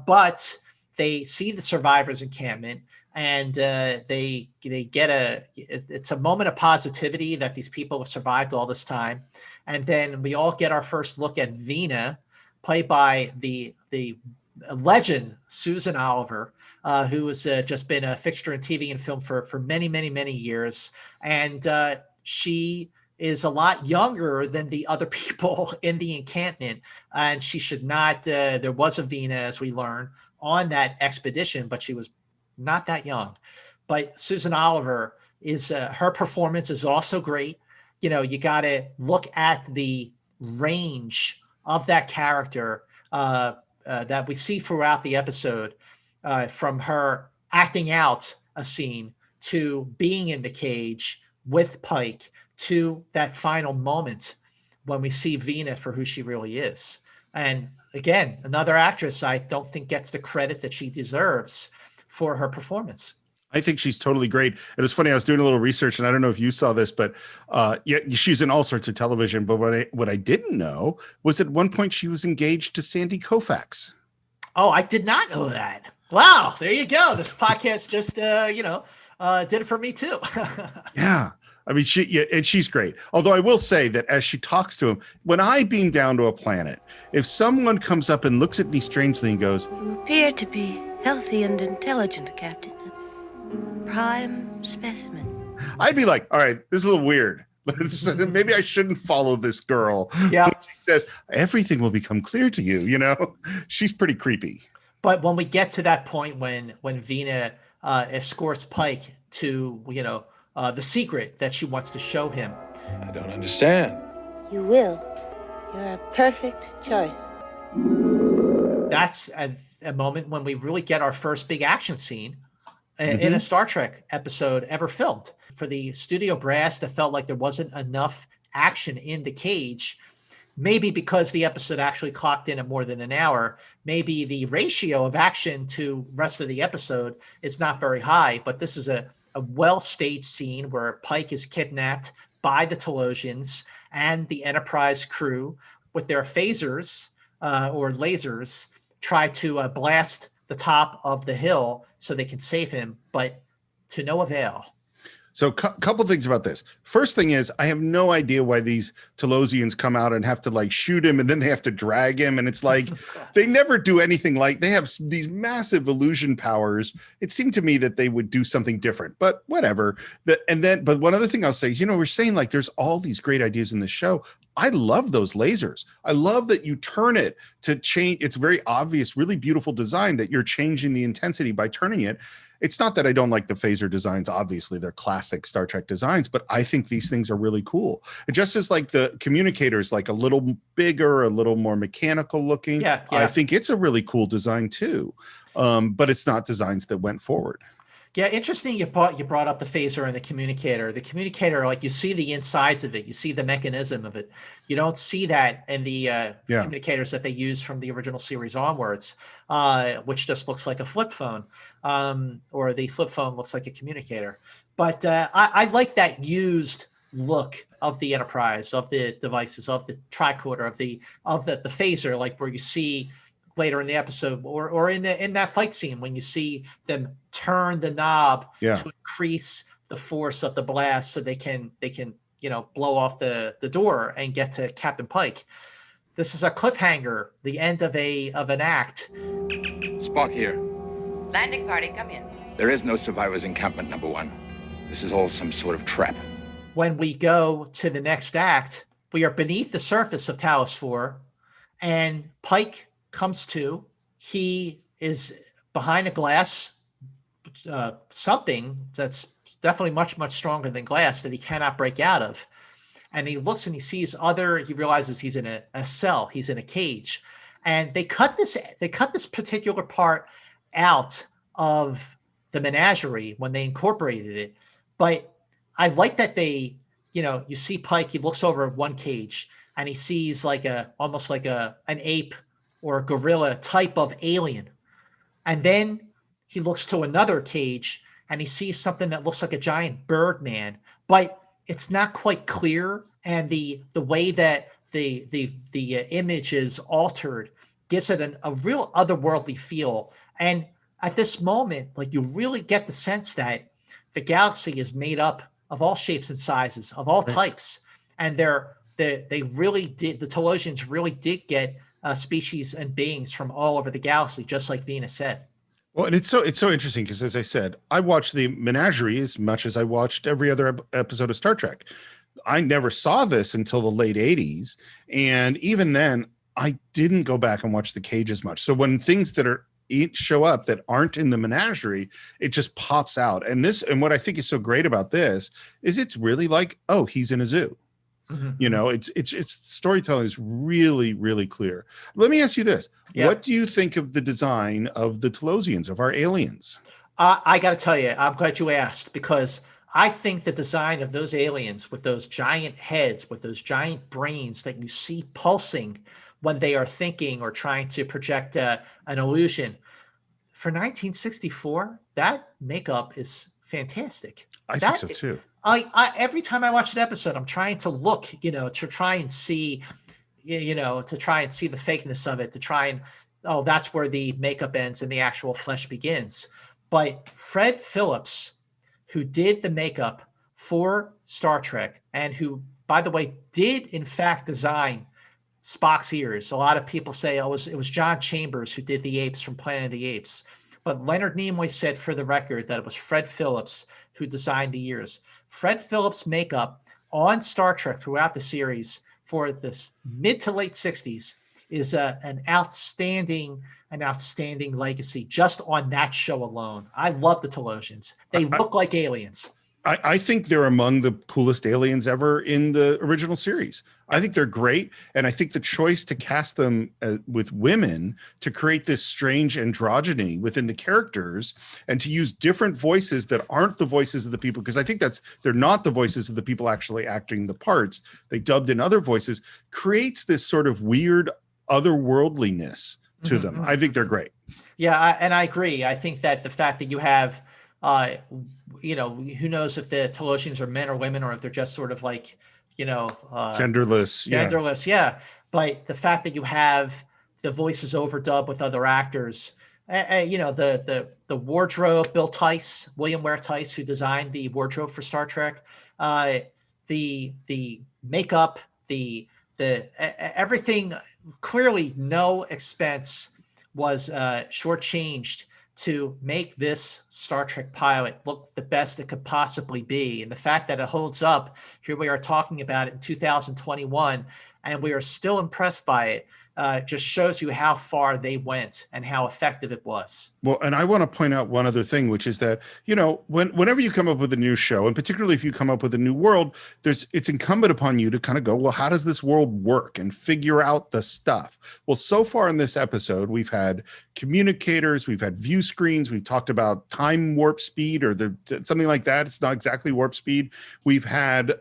[SPEAKER 3] but they see the survivors encampment and they get it's a moment of positivity that these people have survived all this time. And then we all get our first look at Vina, played by the legend Susan Oliver, who has just been a fixture in TV and film for many, many, many years. And she is a lot younger than the other people in the encampment. And she should not, there was a Vina, as we learn, on that expedition, but she was not that young. But Susan Oliver is, her performance is also great. You know, you got to look at the range of that character that we see throughout the episode, from her acting out a scene to being in the cage with Pike to that final moment when we see Vina for who she really is. And again, another actress I don't think gets the credit that she deserves for her performance.
[SPEAKER 4] I think she's totally great. It was funny. I was doing a little research, and I don't know if you saw this, but she's in all sorts of television. But what I didn't know was at one point she was engaged to Sandy Koufax.
[SPEAKER 3] Oh, I did not know that. Wow, there you go. This podcast just did it for me too.
[SPEAKER 4] Yeah. I mean, she's great. Although I will say that as she talks to him, when I beam down to a planet, if someone comes up and looks at me strangely and goes,
[SPEAKER 7] "You appear to be healthy and intelligent, Captain. Prime specimen."
[SPEAKER 4] I'd be like, all right, this is a little weird. Maybe I shouldn't follow this girl.
[SPEAKER 3] Yeah.
[SPEAKER 4] She says, everything will become clear to you, you know? She's pretty creepy.
[SPEAKER 3] But when we get to that point when Vina escorts Pike to, the secret that she wants to show him,
[SPEAKER 1] I don't understand.
[SPEAKER 7] You will. You're a perfect choice.
[SPEAKER 3] That's a moment when we really get our first big action scene in a Star Trek episode ever filmed. For the studio brass that felt like there wasn't enough action in the cage, maybe because the episode actually clocked in at more than an hour, maybe the ratio of action to rest of the episode is not very high, but this is a well-staged scene where Pike is kidnapped by the Telosians and the Enterprise crew with their phasers or lasers try to blast the top of the hill so they can save him, but to no avail.
[SPEAKER 4] So couple things about this. First thing is, I have no idea why these Telosians come out and have to like shoot him and then they have to drag him. And it's like, they never do anything like, they have these massive illusion powers. It seemed to me that they would do something different, but whatever. But one other thing I'll say is, we're saying like, there's all these great ideas in the show. I love those lasers. I love that you turn it to change. It's very obvious, really beautiful design that you're changing the intensity by turning it. It's not that I don't like the phaser designs. Obviously, they're classic Star Trek designs, but I think these things are really cool. And just as like the communicators, like a little bigger, a little more mechanical looking. Yeah. I think it's a really cool design too. But it's not designs that went forward.
[SPEAKER 3] Yeah, interesting. You brought up the phaser and the communicator. The communicator, like you see the insides of it, you see the mechanism of it. You don't see that in the communicators that they use from the original series onwards, which just looks like a flip phone, or the flip phone looks like a communicator. But I like that used look of the Enterprise, of the devices, of the tricorder, of the phaser, like where you see later in the episode or in that fight scene when you see them turn the knob to increase the force of the blast so they can blow off the door and get to Captain Pike. This is a cliffhanger, the end of an act.
[SPEAKER 5] Spock here.
[SPEAKER 8] Landing party, come in.
[SPEAKER 5] There is no survivors encampment, number one. This is all some sort of trap.
[SPEAKER 3] When we go to the next act, we are beneath the surface of Talos 4, and Pike comes to. He is behind a glass, something that's definitely much, much stronger than glass that he cannot break out of. And he looks and he sees he realizes he's in a cell, he's in a cage. And they cut this particular part out of the menagerie when they incorporated it. But I like that they, you see Pike, he looks over one cage and he sees almost like an ape or a gorilla type of alien. And then he looks to another cage and he sees something that looks like a giant bird man, but it's not quite clear. And the way that the image is altered gives it a real otherworldly feel. And at this moment, like you really get the sense that the galaxy is made up of all shapes and sizes, of all types. And they really did, the Telosians really did get species and beings from all over the galaxy, just like Venus said.
[SPEAKER 4] Well, and it's so interesting because, as I said, I watched the menagerie as much as I watched every other episode of Star Trek. I never saw this until the late 80s. And even then, I didn't go back and watch the cage as much. So when things that show up that aren't in the menagerie, it just pops out. And what I think is so great about this is it's really like, oh, he's in a zoo. Mm-hmm. It's storytelling is really, really clear. Let me ask you this. Yeah. What do you think of the design of the Telosians, of our aliens?
[SPEAKER 3] I got to tell you, I'm glad you asked, because I think the design of those aliens with those giant heads, with those giant brains that you see pulsing when they are thinking or trying to project an illusion, for 1964, that makeup is fantastic.
[SPEAKER 4] I think so too.
[SPEAKER 3] Every time I watch an episode, I'm trying to look, to try and see, to try and see the fakeness of it, that's where the makeup ends and the actual flesh begins. But Fred Phillips, who did the makeup for Star Trek and who, by the way, did in fact design Spock's ears. A lot of people say it was John Chambers who did the apes from Planet of the Apes. But Leonard Nimoy said for the record that it was Fred Phillips who designed the ears. Fred Phillips' makeup on Star Trek throughout the series for this mid to late 60s is an outstanding legacy just on that show alone. I love the Telosians. They look like aliens.
[SPEAKER 4] I think they're among the coolest aliens ever in the original series. I think they're great. And I think the choice to cast them with women to create this strange androgyny within the characters and to use different voices that aren't the voices of the people, because I think they're not the voices of the people actually acting the parts. They dubbed in other voices, creates this sort of weird otherworldliness to them. I think they're great.
[SPEAKER 3] Yeah, and I agree. I think that the fact that you have, who knows if the Telosians are men or women, or if they're just sort of like,
[SPEAKER 4] genderless.
[SPEAKER 3] Yeah. But the fact that you have the voices overdubbed with other actors, the wardrobe, William Ware Tice, who designed the wardrobe for Star Trek, the makeup, the everything, clearly no expense was shortchanged to make this Star Trek pilot look the best it could possibly be. And the fact that it holds up, here we are talking about it in 2021, and we are still impressed by it, just shows you how far they went and how effective it was.
[SPEAKER 4] Well, and I want to point out one other thing, which is that, whenever you come up with a new show, and particularly if you come up with a new world, it's incumbent upon you to kind of go, well, how does this world work, and figure out the stuff. Well, so far in this episode, we've had communicators, we've had view screens, we've talked about time warp speed or something like that. It's not exactly warp speed. We've had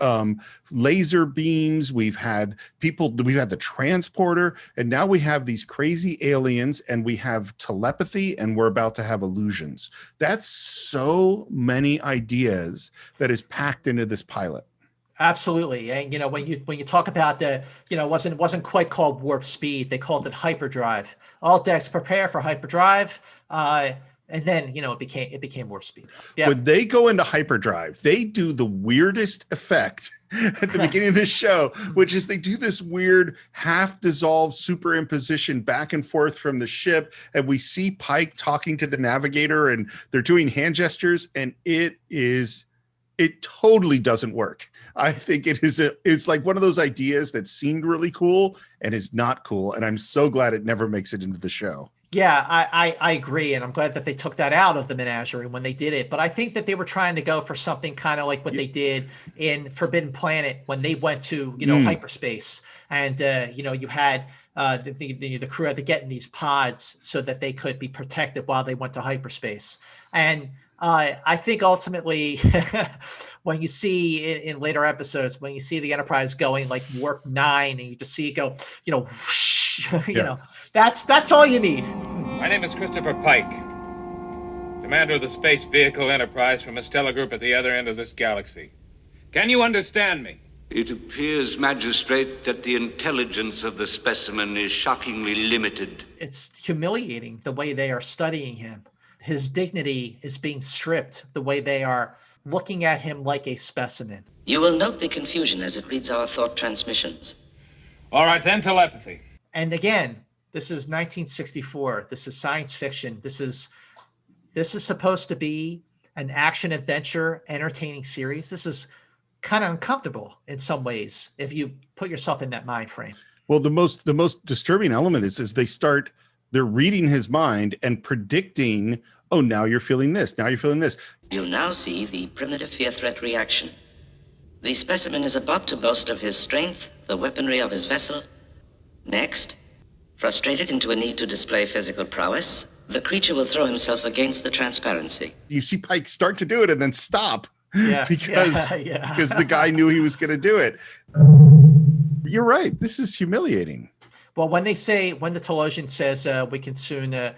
[SPEAKER 4] laser beams, we've had the transporter, and now we have these crazy aliens, and we have telepathy, and we're about to have illusions. That's so many ideas that is packed into this pilot.
[SPEAKER 3] Absolutely. And when you talk about it wasn't quite called warp speed, they called it hyperdrive. All decks prepare for hyperdrive. And then, it became warp speed. Yeah.
[SPEAKER 4] When they go into hyperdrive, they do the weirdest effect at the beginning of this show, which is they do this weird half-dissolved superimposition back and forth from the ship, and we see Pike talking to the navigator, and they're doing hand gestures, and it totally doesn't work. I think it's like one of those ideas that seemed really cool and is not cool, and I'm so glad it never makes it into the show.
[SPEAKER 3] Yeah, I agree, and I'm glad that they took that out of the menagerie when they did it. But I think that they were trying to go for something kind of like what they did in Forbidden Planet when they went to hyperspace, and you had the crew had to get in these pods so that they could be protected while they went to hyperspace. And I think ultimately, when you see in later episodes, when you see the Enterprise going like warp 9, and you just see it go, whoosh, that's all you need.
[SPEAKER 1] My name is Christopher Pike, commander of the space vehicle Enterprise from a stellar group at the other end of this galaxy. Can you understand me?
[SPEAKER 2] It appears, Magistrate, that the intelligence of the specimen is shockingly limited.
[SPEAKER 3] It's humiliating the way they are studying him. His dignity is being stripped the way they are looking at him like a specimen.
[SPEAKER 9] You will note the confusion as it reads our thought transmissions.
[SPEAKER 1] All right, then, telepathy.
[SPEAKER 3] And again, this is 1964. This is science fiction. This is supposed to be an action adventure entertaining series. This is kind of uncomfortable in some ways if you put yourself in that mind frame.
[SPEAKER 4] Well, the most disturbing element is they're reading his mind and predicting, oh, now you're feeling this, now you're feeling this.
[SPEAKER 9] You'll now see the primitive fear-threat reaction. The specimen is about to boast of his strength, the weaponry of his vessel. Next, frustrated into a need to display physical prowess, the creature will throw himself against the transparency.
[SPEAKER 4] You see Pike start to do it and then stop.
[SPEAKER 3] Yeah,
[SPEAKER 4] because the guy knew he was going to do it. You're right. This is humiliating.
[SPEAKER 3] Well, when the Telosian says we can soon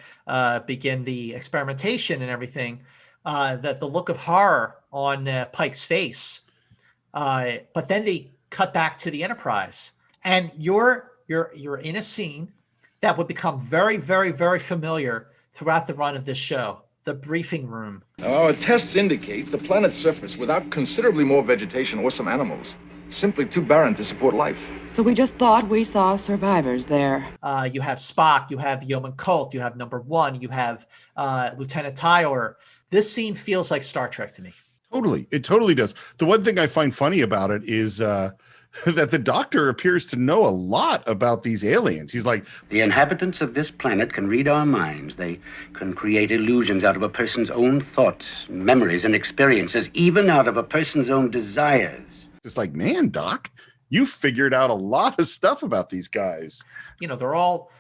[SPEAKER 3] begin the experimentation and everything, that the look of horror on Pike's face, but then they cut back to the Enterprise, and you're in a scene that would become very, very, very familiar throughout the run of this show. The briefing room.
[SPEAKER 5] Our tests indicate the planet's surface without considerably more vegetation or some animals. Simply too barren to support life.
[SPEAKER 10] So we just thought we saw survivors there.
[SPEAKER 3] You have Spock, you have Yeoman Colt, you have Number One, you have Lieutenant Tyler. This scene feels like Star Trek to me.
[SPEAKER 4] Totally. It totally does. The one thing I find funny about it is that the Doctor appears to know a lot about these aliens. He's like,
[SPEAKER 6] the inhabitants of this planet can read our minds. They can create illusions out of a person's own thoughts, memories, and experiences, even out of a person's own desires.
[SPEAKER 4] It's like, man, Doc, you figured out a lot of stuff about these guys.
[SPEAKER 3] They're all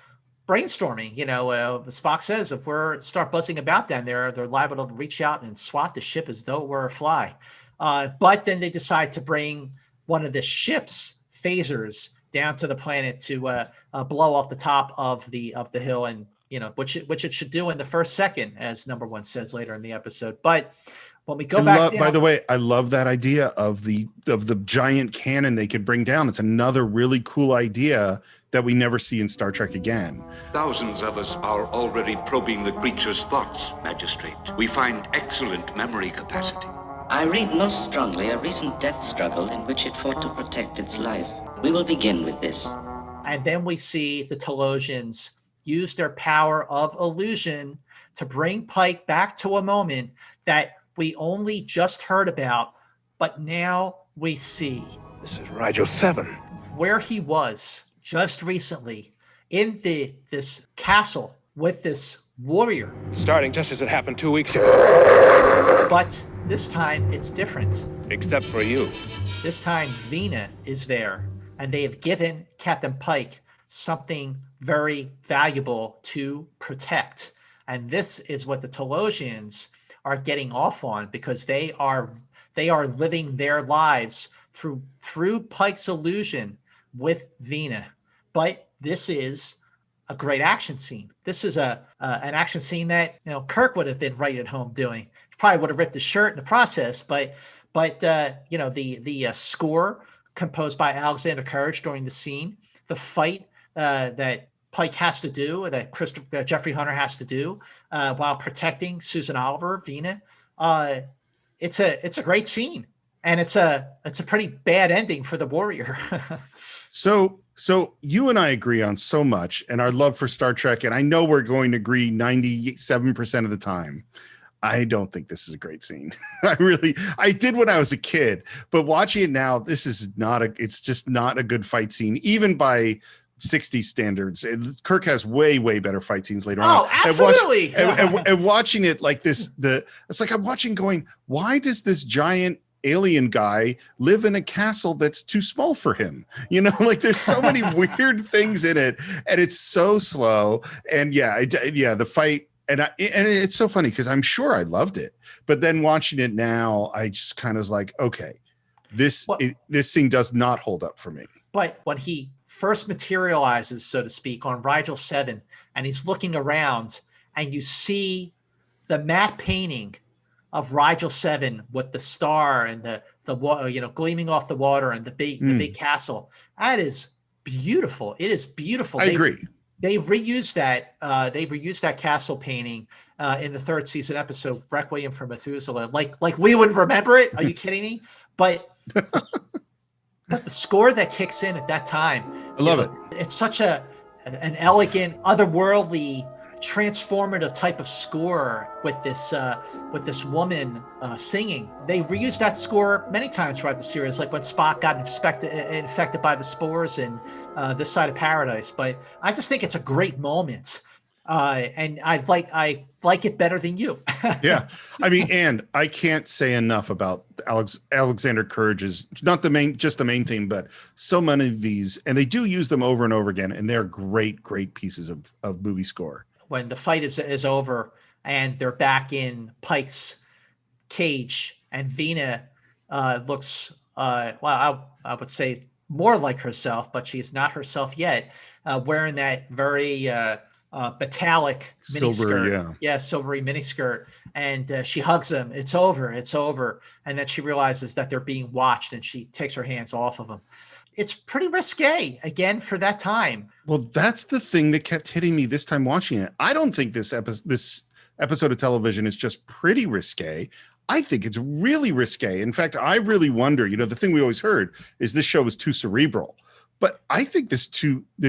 [SPEAKER 3] brainstorming. Spock says if we start buzzing about down there, they're liable to reach out and swat the ship as though it were a fly. But then they decide to bring one of the ship's phasers down to the planet to blow off the top of the hill, and which it should do in the first second, as number one says later in the episode. But when we go back,
[SPEAKER 4] by the way, I love that idea of the giant cannon they could bring down. It's another really cool idea that we never see in Star Trek again.
[SPEAKER 2] Thousands of us are already probing the creature's thoughts, Magistrate. We find excellent memory capacity.
[SPEAKER 9] I read most strongly a recent death struggle in which it fought to protect its life. We will begin with this.
[SPEAKER 3] And then we see the Telosians use their power of illusion to bring Pike back to a moment that we only just heard about, but now we see.
[SPEAKER 11] This is Rigel 7.
[SPEAKER 3] Where he was just recently in this castle with this warrior.
[SPEAKER 11] Starting just as it happened 2 weeks ago.
[SPEAKER 3] But this time it's different.
[SPEAKER 11] Except for you.
[SPEAKER 3] This time Vina is there, and they have given Captain Pike something very valuable to protect. And this is what the Telosians are getting off on, because they are living their lives through Pike's illusion with Vina. But this is a great action scene. This is an action scene that Kirk would have been right at home doing. He probably would have ripped his shirt in the process. But the score composed by Alexander Courage during the scene, the fight that Pike has to do, that Jeffrey Hunter has to do while protecting Susan Oliver, Vina. It's a great scene, and it's a pretty bad ending for the warrior.
[SPEAKER 4] So you and I agree on so much, and our love for Star Trek, and I know we're going to agree 97% of the time. I don't think this is a great scene. I did when I was a kid, but watching it now, it's just not a good fight scene, even by 60s standards. Kirk has way better fight scenes later on.
[SPEAKER 3] Oh, absolutely.
[SPEAKER 4] And watching it like this, it's like I'm watching going, why does this giant alien guy live in a castle that's too small for him? Like there's so many weird things in it, and it's so slow. And the fight, and it's so funny because I'm sure I loved it, but then watching it now, I just kind of was like, okay, this scene does not hold up for me.
[SPEAKER 3] But when he first materializes, so to speak, on Rigel 7, and he's looking around, and you see the matte painting of Rigel 7 with the star and the water, gleaming off the water, and the big castle. That is beautiful. It is beautiful.
[SPEAKER 4] I agree.
[SPEAKER 3] They've reused that. They've reused that castle painting in the third season episode, Requiem for Methuselah. Like we wouldn't remember it. Are you kidding me? But the score that kicks in at that time,
[SPEAKER 4] I love it.
[SPEAKER 3] It's such an elegant, otherworldly, transformative type of score with this woman singing. They reused that score many times throughout the series, like when Spock got infected by the spores in This Side of Paradise. But I just think it's a great moment, and I like it better than you.
[SPEAKER 4] Yeah, I mean, and I can't say enough about Alexander Courage's, not the main theme, but so many of these, and they do use them over and over again, and they're great pieces of movie score.
[SPEAKER 3] When the fight is over and they're back in Pike's cage, and Vina looks, I would say more like herself, but she's not herself yet, wearing that very metallic miniskirt. Silvery miniskirt. And she hugs him. It's over. And then she realizes that they're being watched, and she takes her hands off of him. It's pretty risque, again, for that time.
[SPEAKER 4] Well, that's the thing that kept hitting me this time watching it. I don't think this episode of television is just pretty risque. I think it's really risque. In fact, I really wonder, the thing we always heard is this show was too cerebral. But I think this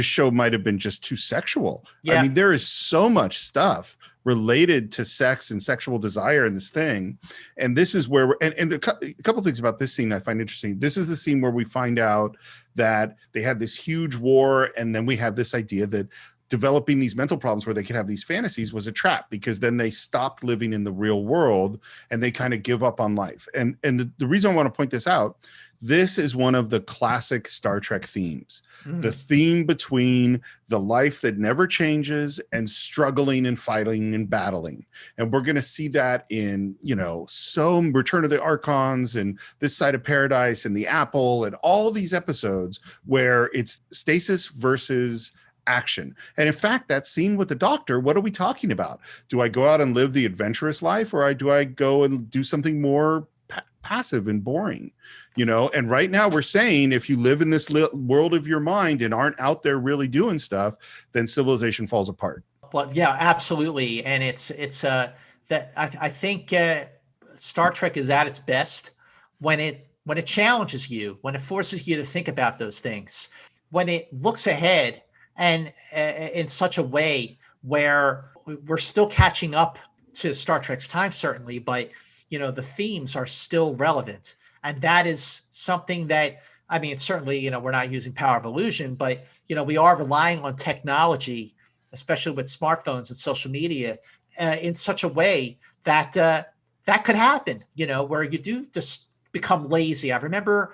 [SPEAKER 4] show might have been just too sexual. Yeah. I mean, there is so much stuff related to sex and sexual desire in this thing. And this is where a couple things about this scene I find interesting. This is the scene where we find out that they had this huge war, and then we have this idea that developing these mental problems where they could have these fantasies was a trap, because then they stopped living in the real world and they kind of give up on life. And the reason I want to point this out, this is one of the classic Star Trek themes, the theme between the life that never changes and struggling and fighting and battling. And we're going to see that in, some Return of the Archons and This Side of Paradise and The Apple and all these episodes where it's stasis versus action. And in fact, that scene with the doctor, what are we talking about? Do I go out and live the adventurous life, or do I go and do something more passive and boring? And right now we're saying, if you live in this world of your mind and aren't out there really doing stuff, then civilization falls apart.
[SPEAKER 3] Well, yeah, absolutely. And it's that I think Star Trek is at its best when it challenges you, when it forces you to think about those things, when it looks ahead, and in such a way where we're still catching up to Star Trek's time, certainly, but the themes are still relevant. And that is something that, certainly, we're not using power of illusion, but, we are relying on technology, especially with smartphones and social media, in such a way that that could happen, where you do just become lazy. I remember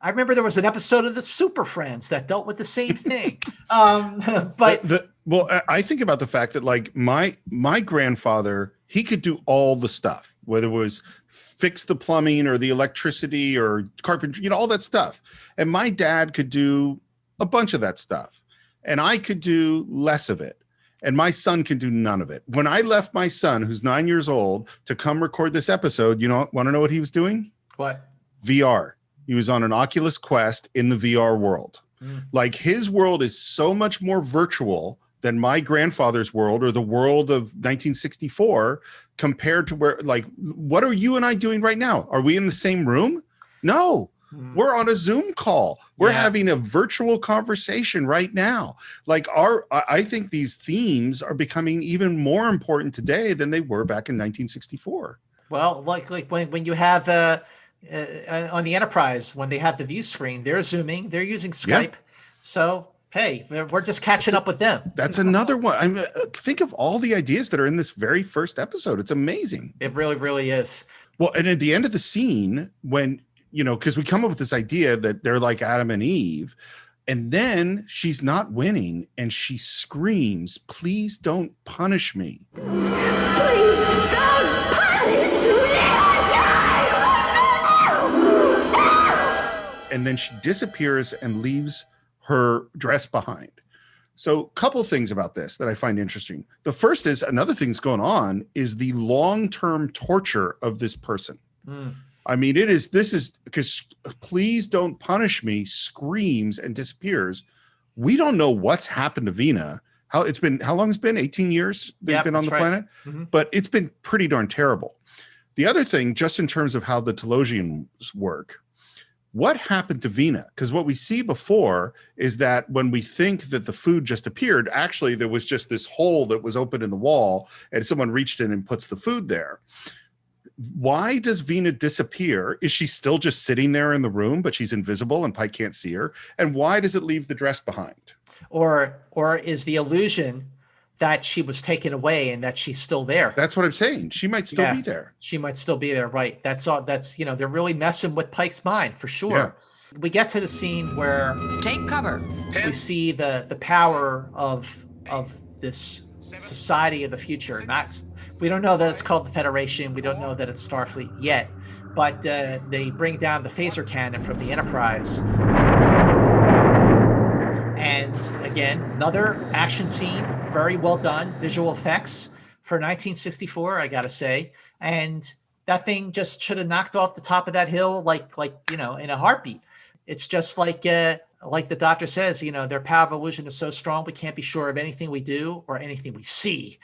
[SPEAKER 3] there was an episode of the Super Friends that dealt with the same thing.
[SPEAKER 4] Well, I think about the fact that, like, my grandfather, he could do all the stuff, whether it was fix the plumbing or the electricity or carpentry, all that stuff. And my dad could do a bunch of that stuff. And I could do less of it. And my son can do none of it. When I left my son, who's 9 years old, to come record this episode, want to know what he was doing?
[SPEAKER 3] What?
[SPEAKER 4] VR. He was on an Oculus Quest in the VR world. Like, his world is so much more virtual than my grandfather's world or the world of 1964 compared to where, like, what are you and I doing right now? Are we in the same room? No, we're on a Zoom call. We're having a virtual conversation right now. Like, I think these themes are becoming even more important today than they were back in 1964.
[SPEAKER 3] Well, like when you have on the Enterprise, when they have the view screen, they're Zooming, they're using Skype. Yeah. So, hey, we're just catching up with them.
[SPEAKER 4] That's another one. Think of all the ideas that are in this very first episode. It's amazing.
[SPEAKER 3] It really, really is.
[SPEAKER 4] Well, and at the end of the scene, when, because we come up with this idea that they're like Adam and Eve, and then she's not winning and she screams, "Please don't punish me." Please don't punish me. And then she disappears and leaves her dress behind. So, a couple things about this that I find interesting. The first is, another thing's going on is the long-term torture of this person. This is because "please don't punish me" screams and disappears. We don't know what's happened to Vina. How long it's been? 18 years they've been on the planet, but it's been pretty darn terrible. The other thing, just in terms of how the Telosians work, what happened to Vina? Because what we see before is that when we think that the food just appeared, actually there was just this hole that was open in the wall and someone reached in and puts the food there. Why does Vina disappear? Is she still just sitting there in the room, but she's invisible and Pike can't see her? And why does it leave the dress behind?
[SPEAKER 3] Or is the illusion that she was taken away and that she's still there?
[SPEAKER 4] That's what I'm saying. She might still be there.
[SPEAKER 3] She might still be there, right? That's all. That's, they're really messing with Pike's mind for sure. Yeah. We get to the scene where
[SPEAKER 8] take cover.
[SPEAKER 3] We see the power of this society of the future. We don't know that it's called the Federation. We don't know that it's Starfleet yet, but they bring down the phaser cannon from the Enterprise. And again, another action scene, very well done, visual effects for 1964, I gotta say. And that thing just should have knocked off the top of that hill like in a heartbeat. It's just like the doctor says, their power of illusion is so strong we can't be sure of anything we do or anything we see.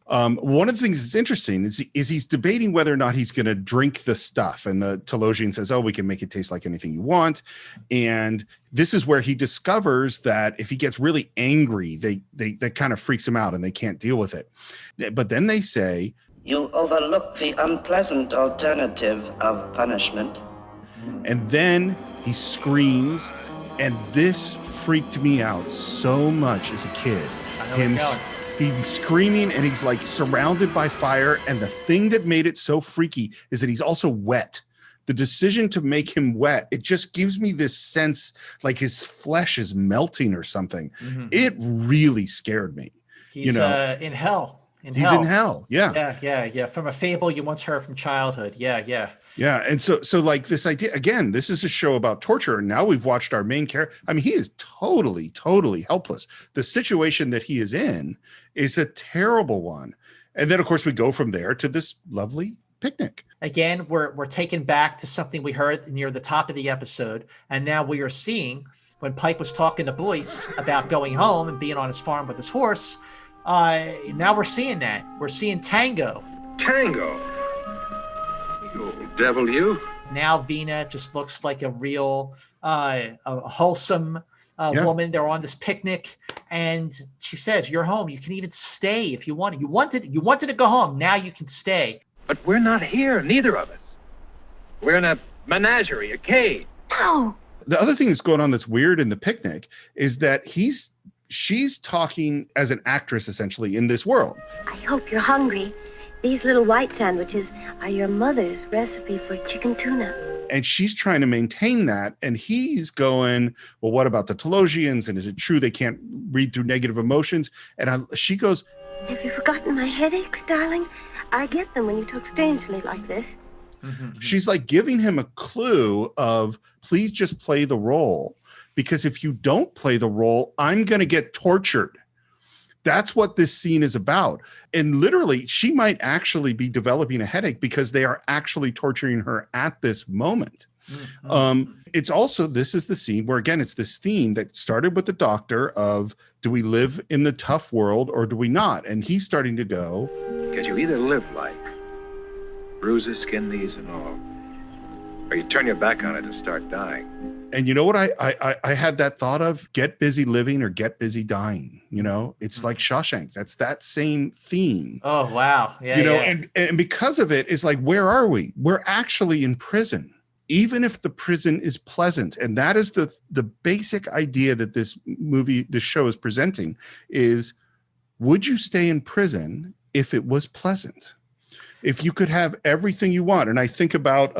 [SPEAKER 4] One of the things that's interesting is he's debating whether or not he's going to drink the stuff. And the Telosian says, oh, we can make it taste like anything you want. And this is where he discovers that if he gets really angry, that kind of freaks him out and they can't deal with it. But then they say,
[SPEAKER 9] you overlook the unpleasant alternative of punishment.
[SPEAKER 4] And then he screams, and this freaked me out so much as a kid. He's screaming and he's like surrounded by fire. And the thing that made it so freaky is that he's also wet. The decision to make him wet, it just gives me this sense like his flesh is melting or something. Mm-hmm. It really scared me.
[SPEAKER 3] He's in hell.
[SPEAKER 4] He's in hell. Yeah.
[SPEAKER 3] Yeah. From a fable you once heard from childhood. Yeah.
[SPEAKER 4] Yeah. And so like this idea, again, this is a show about torture. And now we've watched our main character. I mean, he is totally, totally helpless. The situation that he is in is a terrible one. And then, of course, we go from there to this lovely picnic.
[SPEAKER 3] Again, we're taken back to something we heard near the top of the episode. And now we are seeing when Pike was talking to Boyce about going home and being on his farm with his horse. Now we're seeing that. We're seeing Tango.
[SPEAKER 12] Tango? You old devil, you.
[SPEAKER 3] Now Vina just looks like a real, a wholesome woman. They're on this picnic, and she says, "You're home. You can even stay if you want. You wanted to go home. Now you can stay."
[SPEAKER 12] But we're not here, neither of us. We're in a menagerie, a cage.
[SPEAKER 7] No.
[SPEAKER 4] The other thing that's going on that's weird in the picnic is that she's talking as an actress essentially in this world.
[SPEAKER 13] I hope you're hungry. These little white sandwiches are your mother's recipe for chicken tuna.
[SPEAKER 4] And she's trying to maintain that. And he's going, well, what about the Telosians? And is it true they can't read through negative emotions? And she goes,
[SPEAKER 13] have you forgotten my headaches, darling? I get them when you talk strangely like this.
[SPEAKER 4] Mm-hmm. She's like giving him a clue of, please just play the role. Because if you don't play the role, I'm going to get tortured. That's what this scene is about. And literally, she might actually be developing a headache because they are actually torturing her at this moment. Mm-hmm. It's also, this is the scene where, again, it's this theme that started with the doctor of, do we live in the tough world or do we not? And he's starting to go,
[SPEAKER 12] because you either live like bruises, skin knees and all, or you turn your back on it and start dying.
[SPEAKER 4] And you know what I had that thought of? Get busy living or get busy dying. You know, it's like Shawshank. That's that same theme.
[SPEAKER 3] Oh, wow. Yeah.
[SPEAKER 4] You know, and because of it, it's like, where are we? We're actually in prison, even if the prison is pleasant. And that is the basic idea that this show is presenting is, would you stay in prison if it was pleasant? If you could have everything you want. And I think about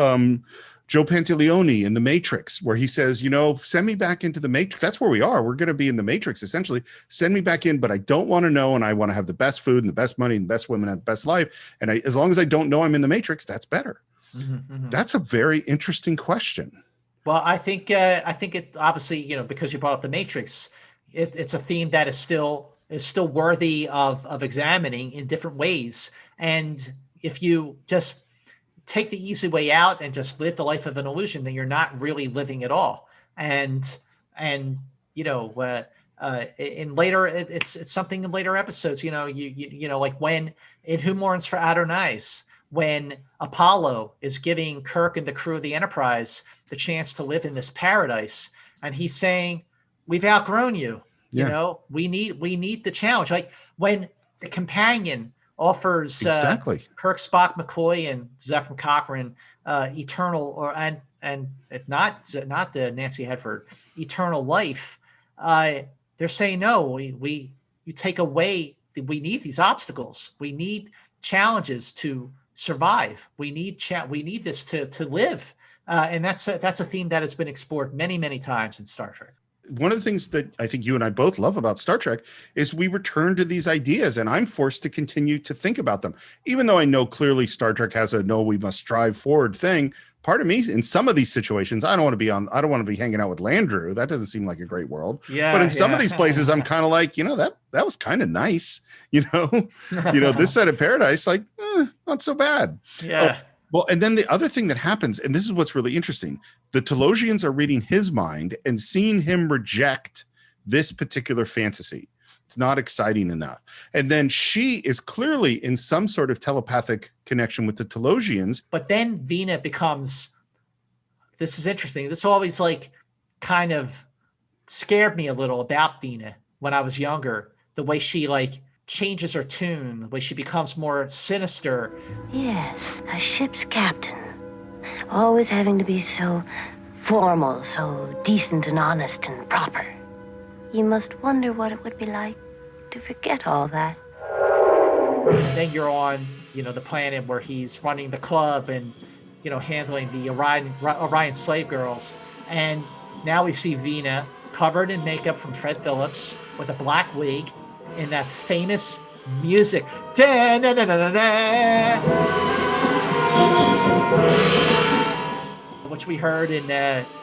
[SPEAKER 4] Joe Pantaleone in The Matrix, where he says, you know, send me back into the Matrix. That's where we are. We're going to be in the Matrix, essentially. Send me back in, but I don't want to know, and I want to have the best food and the best money and the best women and the best life. And as long as I don't know I'm in the Matrix, that's better. Mm-hmm. That's a very interesting question.
[SPEAKER 3] Well, I think it obviously, you know, because you brought up the Matrix, it's a theme that is still worthy of examining in different ways. And if you just take the easy way out and just live the life of an illusion, then you're not really living at all. And you know, in later, it's something in later episodes, you know, you know, like when in Who Mourns for Adonais, when Apollo is giving Kirk and the crew of the Enterprise the chance to live in this paradise, and he's saying, we've outgrown you. You know, we need the challenge. Like when the companion offers
[SPEAKER 4] exactly
[SPEAKER 3] Kirk, Spock, McCoy, and Zephyr Cochrane eternal and not the Nancy Hedford eternal life. They're saying no. You take away. We need these obstacles. We need challenges to survive. We need this to live. And that's a theme that has been explored many times in Star Trek.
[SPEAKER 4] One of the things that I think you and I both love about Star Trek is we return to these ideas, and I'm forced to continue to think about them. Even though I know clearly Star Trek has a no, we must strive forward thing, part of me in some of these situations, I don't want to be hanging out with Landru. That doesn't seem like a great world. Yeah. But in some of these places, I'm kind of like, you know, that was kind of nice. You know, this side of paradise, like, not so bad.
[SPEAKER 3] Yeah.
[SPEAKER 4] Well, and then the other thing that happens, and this is what's really interesting, the Telosians are reading his mind and seeing him reject this particular fantasy. It's not exciting enough. And then she is clearly in some sort of telepathic connection with the Telosians.
[SPEAKER 3] But then Vina becomes, this is interesting. This always like kind of scared me a little about Vina when I was younger. The way she like changes her tune, the way she becomes more sinister.
[SPEAKER 13] Yes, a ship's captain. Always having to be so formal, so decent and honest and proper. You must wonder what it would be like to forget all that.
[SPEAKER 3] And then you're on, the planet where he's running the club and, handling the Orion slave girls. And now we see Vina covered in makeup from Fred Phillips with a black wig in that famous music. Which we heard in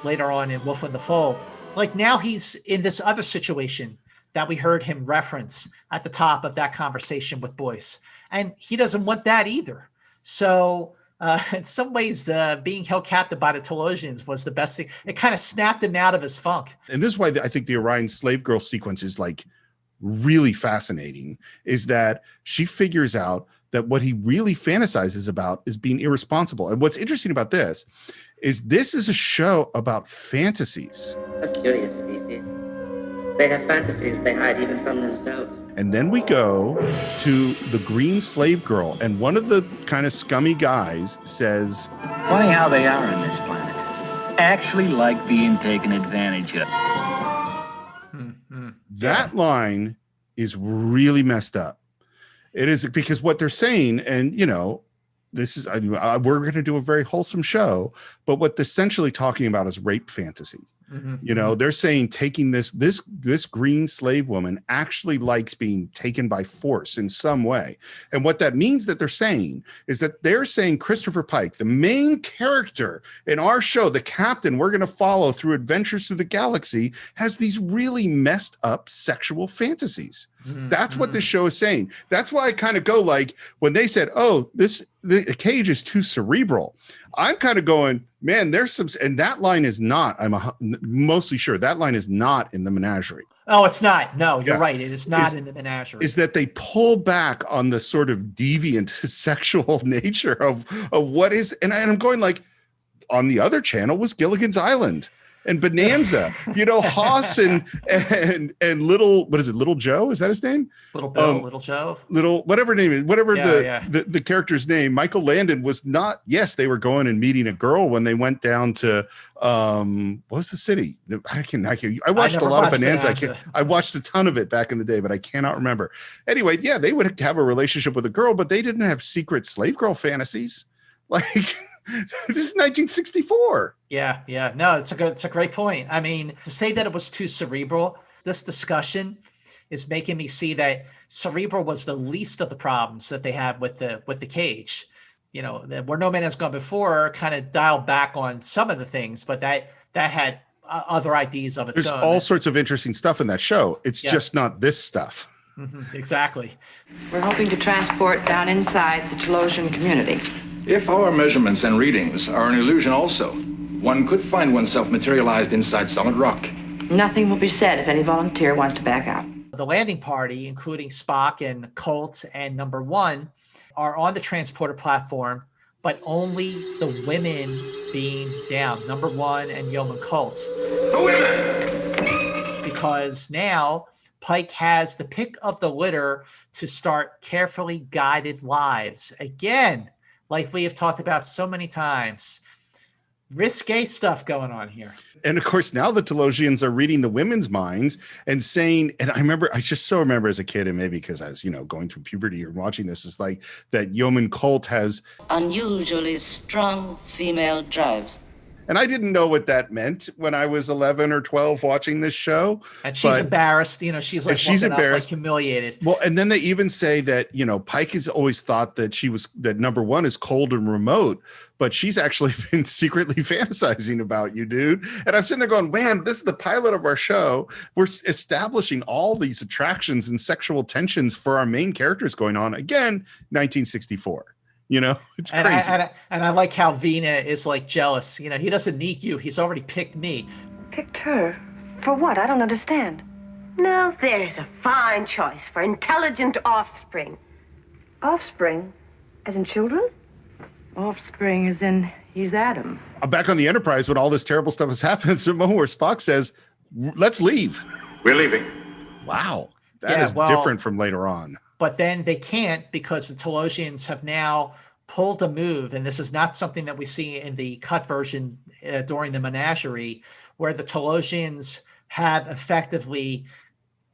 [SPEAKER 3] later on in Wolf in the Fold. Like now he's in this other situation that we heard him reference at the top of that conversation with Boyce. And he doesn't want that either. So in some ways, being held captive by the Telosians was the best thing. It kind of snapped him out of his funk.
[SPEAKER 4] And this is why I think the Orion slave girl sequence is like really fascinating, is that she figures out that what he really fantasizes about is being irresponsible. And what's interesting about this is a show about fantasies.
[SPEAKER 9] A curious species. They have fantasies they hide even from themselves.
[SPEAKER 4] And then we go to the green slave girl, and one of the kind of scummy guys says,
[SPEAKER 14] "Funny how they are on this planet. Actually like being taken advantage of."
[SPEAKER 4] That line is really messed up. It is, because what they're saying, and this is, we're going to do a very wholesome show, but what they're essentially talking about is rape fantasy. Mm-hmm. They're saying taking this green slave woman actually likes being taken by force in some way. And what that means that they're saying is that they're saying Christopher Pike, the main character in our show, the captain we're going to follow through adventures through the galaxy, has these really messed up sexual fantasies. Mm-hmm. That's what this show is saying. That's why I kind of go like, when they said, oh, the Cage is too cerebral, I'm kind of going, man, there's some, and that line is not, I'm mostly sure that line is not in the Menagerie.
[SPEAKER 3] Oh, it's not. No, you're right. It is not in the Menagerie.
[SPEAKER 4] Is that they pull back on the sort of deviant sexual nature of what is, and I'm going like, on the other channel was Gilligan's Island and Bonanza, Hoss and little, what is it? Little Joe? Is that his name?
[SPEAKER 3] Little Bill, Little Joe,
[SPEAKER 4] little, whatever name is, whatever the character's name. Michael Landon was not, yes, they were going and meeting a girl when they went down to, what's the city? I watched a lot of Bonanza. I watched a ton of it back in the day, but I cannot remember. Anyway, yeah, they would have a relationship with a girl, but they didn't have secret slave girl fantasies. Like, this is 1964.
[SPEAKER 3] Yeah. No, it's a great point. I mean, to say that it was too cerebral, this discussion is making me see that cerebral was the least of the problems that they had with the Cage. Where No Man Has Gone Before kind of dialed back on some of the things, but that had other ideas of its own.
[SPEAKER 4] There's all sorts of interesting stuff in that show. It's just not this stuff.
[SPEAKER 3] Mm-hmm, exactly.
[SPEAKER 10] We're hoping to transport down inside the Telosian community.
[SPEAKER 5] If our measurements and readings are an illusion also, one could find oneself materialized inside solid rock.
[SPEAKER 10] Nothing will be said if any volunteer wants to back out.
[SPEAKER 3] The landing party, including Spock and Colt and Number One, are on the transporter platform, but only the women being down, Number One and Yeoman Colt.
[SPEAKER 5] The women!
[SPEAKER 3] Because now Pike has the pick of the litter to start carefully guided lives. Again, like we have talked about so many times, risque stuff going on here.
[SPEAKER 4] And of course, now the Telosians are reading the women's minds and saying, and I just so remember as a kid, and maybe because I was, going through puberty or watching this, is like that Yeoman Colt has
[SPEAKER 9] unusually strong female drives.
[SPEAKER 4] And I didn't know what that meant when I was 11 or 12 watching this show.
[SPEAKER 3] And she's embarrassed. She's like,
[SPEAKER 4] she's embarrassed,
[SPEAKER 3] like humiliated.
[SPEAKER 4] Well, and then they even say that, Pike has always thought that that Number One is cold and remote, but she's actually been secretly fantasizing about you, dude. And I'm sitting there going, man, this is the pilot of our show. We're establishing all these attractions and sexual tensions for our main characters going on. Again, 1964. It's crazy.
[SPEAKER 3] And I like how Vina is like jealous. He doesn't need you. He's already picked me.
[SPEAKER 15] Picked her? For what? I don't understand.
[SPEAKER 13] Now, there's a fine choice for intelligent offspring.
[SPEAKER 10] Offspring? As in children? Offspring as in he's Adam.
[SPEAKER 4] I'm back on the Enterprise when all this terrible stuff has happened. So where Spock says, let's leave.
[SPEAKER 5] We're leaving.
[SPEAKER 4] Wow. That is different from later on.
[SPEAKER 3] But then they can't because the Telosians have now pulled a move, and this is not something that we see in the cut version during the menagerie, where the Telosians have effectively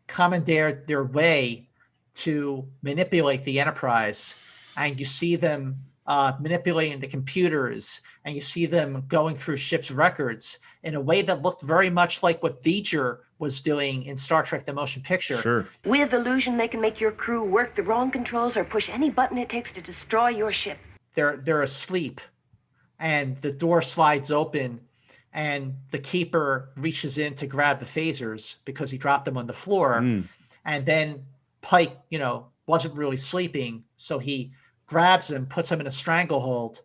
[SPEAKER 3] commandeered their way to manipulate the Enterprise. And you see them manipulating the computers, and you see them going through ship's records in a way that looked very much like what V'ger was doing in Star Trek The Motion Picture.
[SPEAKER 4] Sure.
[SPEAKER 13] With illusion, they can make your crew work the wrong controls or push any button it takes to destroy your ship.
[SPEAKER 3] They're asleep, and the door slides open, and the keeper reaches in to grab the phasers because he dropped them on the floor. And then Pike, wasn't really sleeping, so he grabs him, puts him in a stranglehold,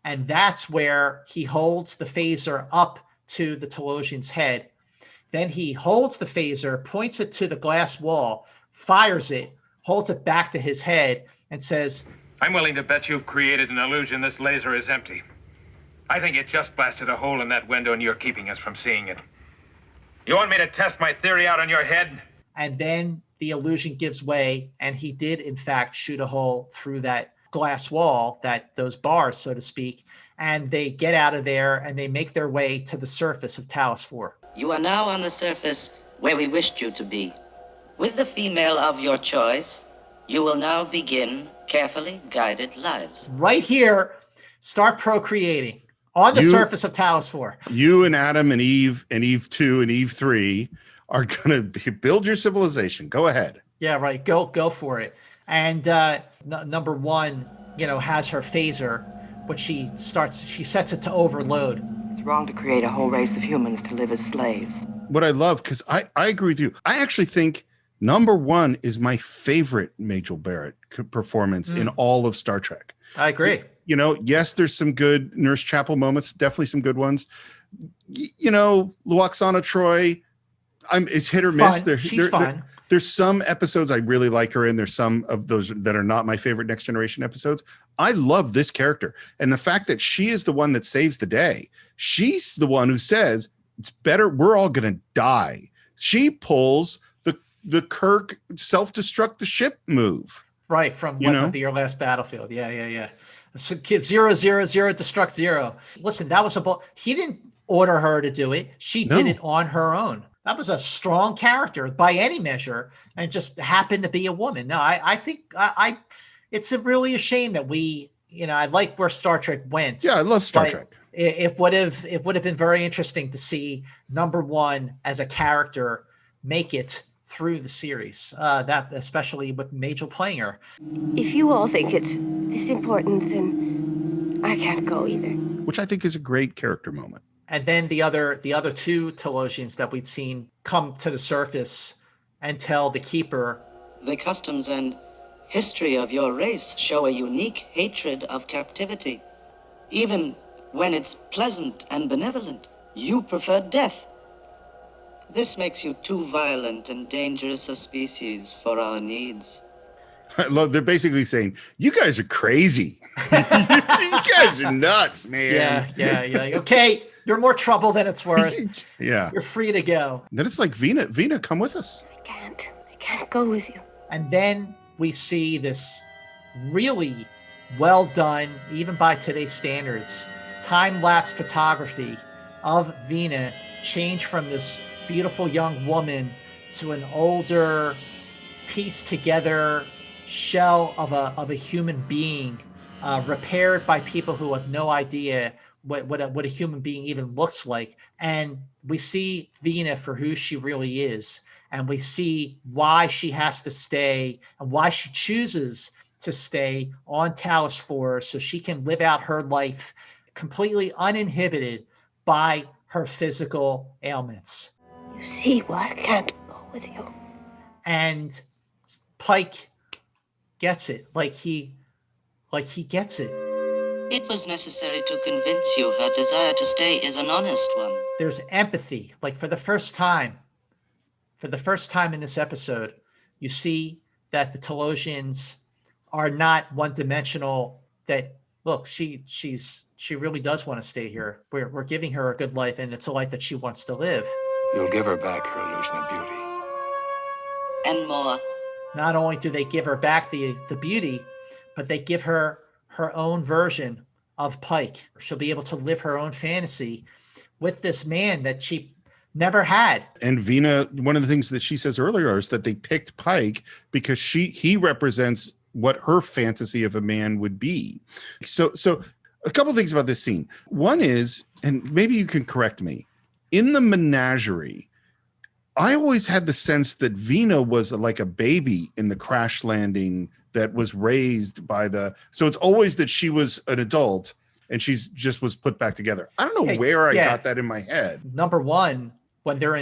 [SPEAKER 3] and that's where he holds the phaser up to the Telosian's head. Then he holds the phaser, points it to the glass wall, fires it, holds it back to his head, and says,
[SPEAKER 1] I'm willing to bet you've created an illusion this laser is empty. I think it just blasted a hole in that window and you're keeping us from seeing it. You want me to test my theory out on your head?
[SPEAKER 3] And then the illusion gives way, and he did, in fact, shoot a hole through that glass wall, those bars, so to speak, and they get out of there and they make their way to the surface of Talos 4.
[SPEAKER 9] You are now on the surface where we wished you to be. With the female of your choice, you will now begin carefully guided lives.
[SPEAKER 3] Right here, start procreating on the surface of Talos 4.
[SPEAKER 4] You and Adam and Eve 2 and Eve 3 are going to build your civilization. Go ahead.
[SPEAKER 3] Yeah, right. Go for it. And number one, has her phaser, but she sets it to overload.
[SPEAKER 10] It's wrong to create a whole race of humans to live as slaves.
[SPEAKER 4] What I love, because I agree with you. I actually think number one is my favorite Majel Barrett performance in all of Star Trek.
[SPEAKER 3] I agree.
[SPEAKER 4] Yes, there's some good Nurse Chapel moments, definitely some good ones. Luoxana Troy, is hit or miss.
[SPEAKER 3] She's fun.
[SPEAKER 4] There's some episodes I really like her in. There's some of those that are not my favorite Next Generation episodes. I love this character. And the fact that she is the one that saves the day. She's the one who says, it's better, we're all going to die. She pulls the Kirk self-destruct the ship move.
[SPEAKER 3] Right, from what would be your last battlefield. Yeah. So 000 destruct 0. Listen, that was he didn't order her to do it. She did it on her own. That was a strong character by any measure, and just happened to be a woman. No, I think it's really a shame that I like where Star Trek went.
[SPEAKER 4] Yeah, I love Star Trek.
[SPEAKER 3] It would have been very interesting to see number one as a character make it through the series. That especially with Majel playing her.
[SPEAKER 13] If you all think it's this important, then I can't go either.
[SPEAKER 4] Which I think is a great character moment.
[SPEAKER 3] And then the other two Telosians that we'd seen come to the surface and tell the keeper,
[SPEAKER 9] the customs and history of your race show a unique hatred of captivity. Even when it's pleasant and benevolent, you prefer death. This makes you too violent and dangerous a species for our needs.
[SPEAKER 4] I love, they're basically saying, you guys are crazy. You guys are nuts, man.
[SPEAKER 3] Yeah. Okay, you're more trouble than it's worth.
[SPEAKER 4] Yeah.
[SPEAKER 3] You're free to go.
[SPEAKER 4] Then it's like, Vina, come with us.
[SPEAKER 13] I can't go with you.
[SPEAKER 3] And then we see this really well done, even by today's standards, time-lapse photography of Vina change from this beautiful young woman to an older, pieced together shell of a human being, repaired by people who have no idea what a human being even looks like. And we see Vina for who she really is, and we see why she has to stay and why she chooses to stay on Talos 4 so she can live out her life completely uninhibited by her physical ailments.
[SPEAKER 13] You see why I can't go with you.
[SPEAKER 3] And Pike gets it. Like he gets it.
[SPEAKER 9] It was necessary to convince you her desire to stay is an honest one.
[SPEAKER 3] There's empathy. Like for the first time for the first time in this episode, you see that the Telosians are not one-dimensional. That look, she really does want to stay here. We're giving her a good life, and it's a life that she wants to live.
[SPEAKER 11] You'll give her back her illusion of beauty.
[SPEAKER 9] And more.
[SPEAKER 3] Not only do they give her back the beauty, but they give her her own version of Pike. She'll be able to live her own fantasy with this man that she never had.
[SPEAKER 4] And Vina, one of the things that she says earlier is that they picked Pike because he represents what her fantasy of a man would be. So a couple of things about this scene. One is, and maybe you can correct me, in the menagerie, I always had the sense that Vina was like a baby in the crash landing that was raised by so it's always that she was an adult and she's just was put back together. I don't know where I got that in my head.
[SPEAKER 3] Number one, when they're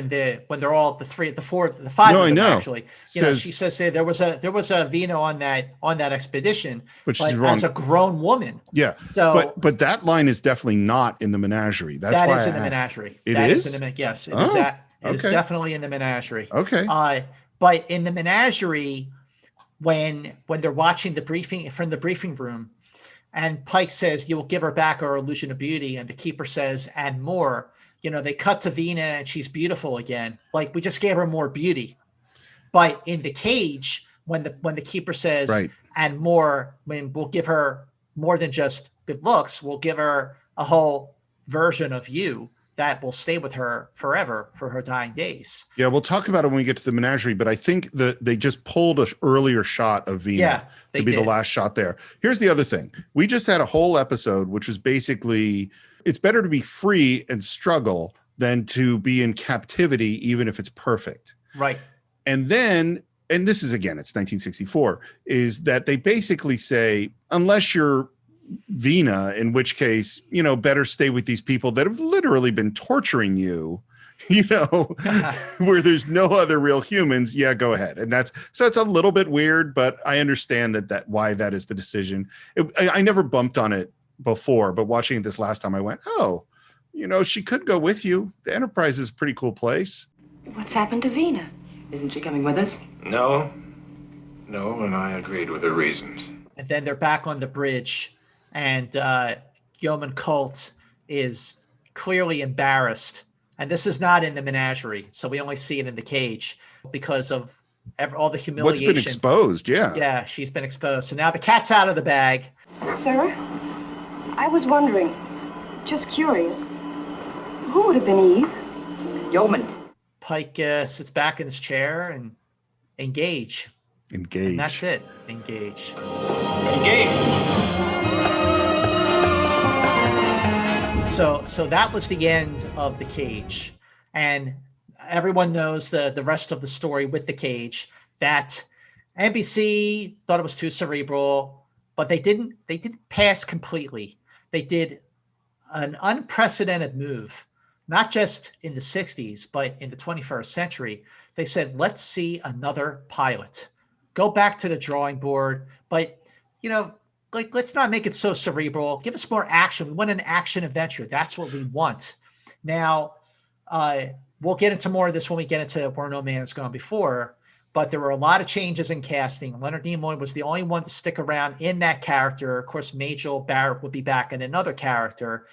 [SPEAKER 3] all the five of them, actually, she says there was a Vina on that expedition,
[SPEAKER 4] but she's wrong.
[SPEAKER 3] As a grown woman.
[SPEAKER 4] Yeah. So, but that line is definitely not in the menagerie. That's why
[SPEAKER 3] is in the menagerie.
[SPEAKER 4] It
[SPEAKER 3] that
[SPEAKER 4] is?
[SPEAKER 3] in the yes, it is that. It is definitely in the menagerie.
[SPEAKER 4] Okay.
[SPEAKER 3] But in the menagerie, when they're watching the briefing from the briefing room, and Pike says, "You will give her back her illusion of beauty," and the keeper says, "And more." They cut to Vina and she's beautiful again. Like, we just gave her more beauty. But in the cage, when the keeper says, "And more," when we'll give her more than just good looks, we'll give her a whole version of you that will stay with her forever for her dying days.
[SPEAKER 4] Yeah, we'll talk about it when we get to the menagerie, but I think that they just pulled an earlier shot of Vina to be the last shot there. Here's the other thing. We just had a whole episode, which was basically, it's better to be free and struggle than to be in captivity, even if it's perfect.
[SPEAKER 3] Right.
[SPEAKER 4] And then, and this is, again, it's 1964, is that they basically say, unless you're Vina, in which case, better stay with these people that have literally been torturing you, where there's no other real humans. Yeah, go ahead. And so it's a little bit weird, but I understand that why that is the decision. I never bumped on it before, but watching it this last time, I went, oh, she could go with you. The Enterprise is a pretty cool place.
[SPEAKER 10] What's happened to Vina? Isn't she coming with us?
[SPEAKER 12] No, and I agreed with her reasons.
[SPEAKER 3] And then they're back on the bridge, and Yeoman Colt is clearly embarrassed. And this is not in the menagerie, so we only see it in the cage because of all the humiliation.
[SPEAKER 4] What's been exposed, yeah.
[SPEAKER 3] Yeah, she's been exposed. So now the cat's out of the bag.
[SPEAKER 10] Sir, I was wondering, just curious, who would have been Eve? Yeoman.
[SPEAKER 3] Pike sits back in his chair and engage. And that's it. Engage. So that was the end of the cage, and everyone knows the rest of the story with the cage. That NBC thought it was too cerebral, but they didn't pass completely. They did an unprecedented move, not just in the 60s, but in the 21st century. They said, let's see another pilot. Go back to the drawing board, but let's not make it so cerebral. Give us more action. We want an action adventure. That's what we want. Now, we'll get into more of this when we get into Where No Man Has Gone Before, but there were a lot of changes in casting. Leonard Nimoy was the only one to stick around in that character. Of course, Majel, Barrett would be back in another character.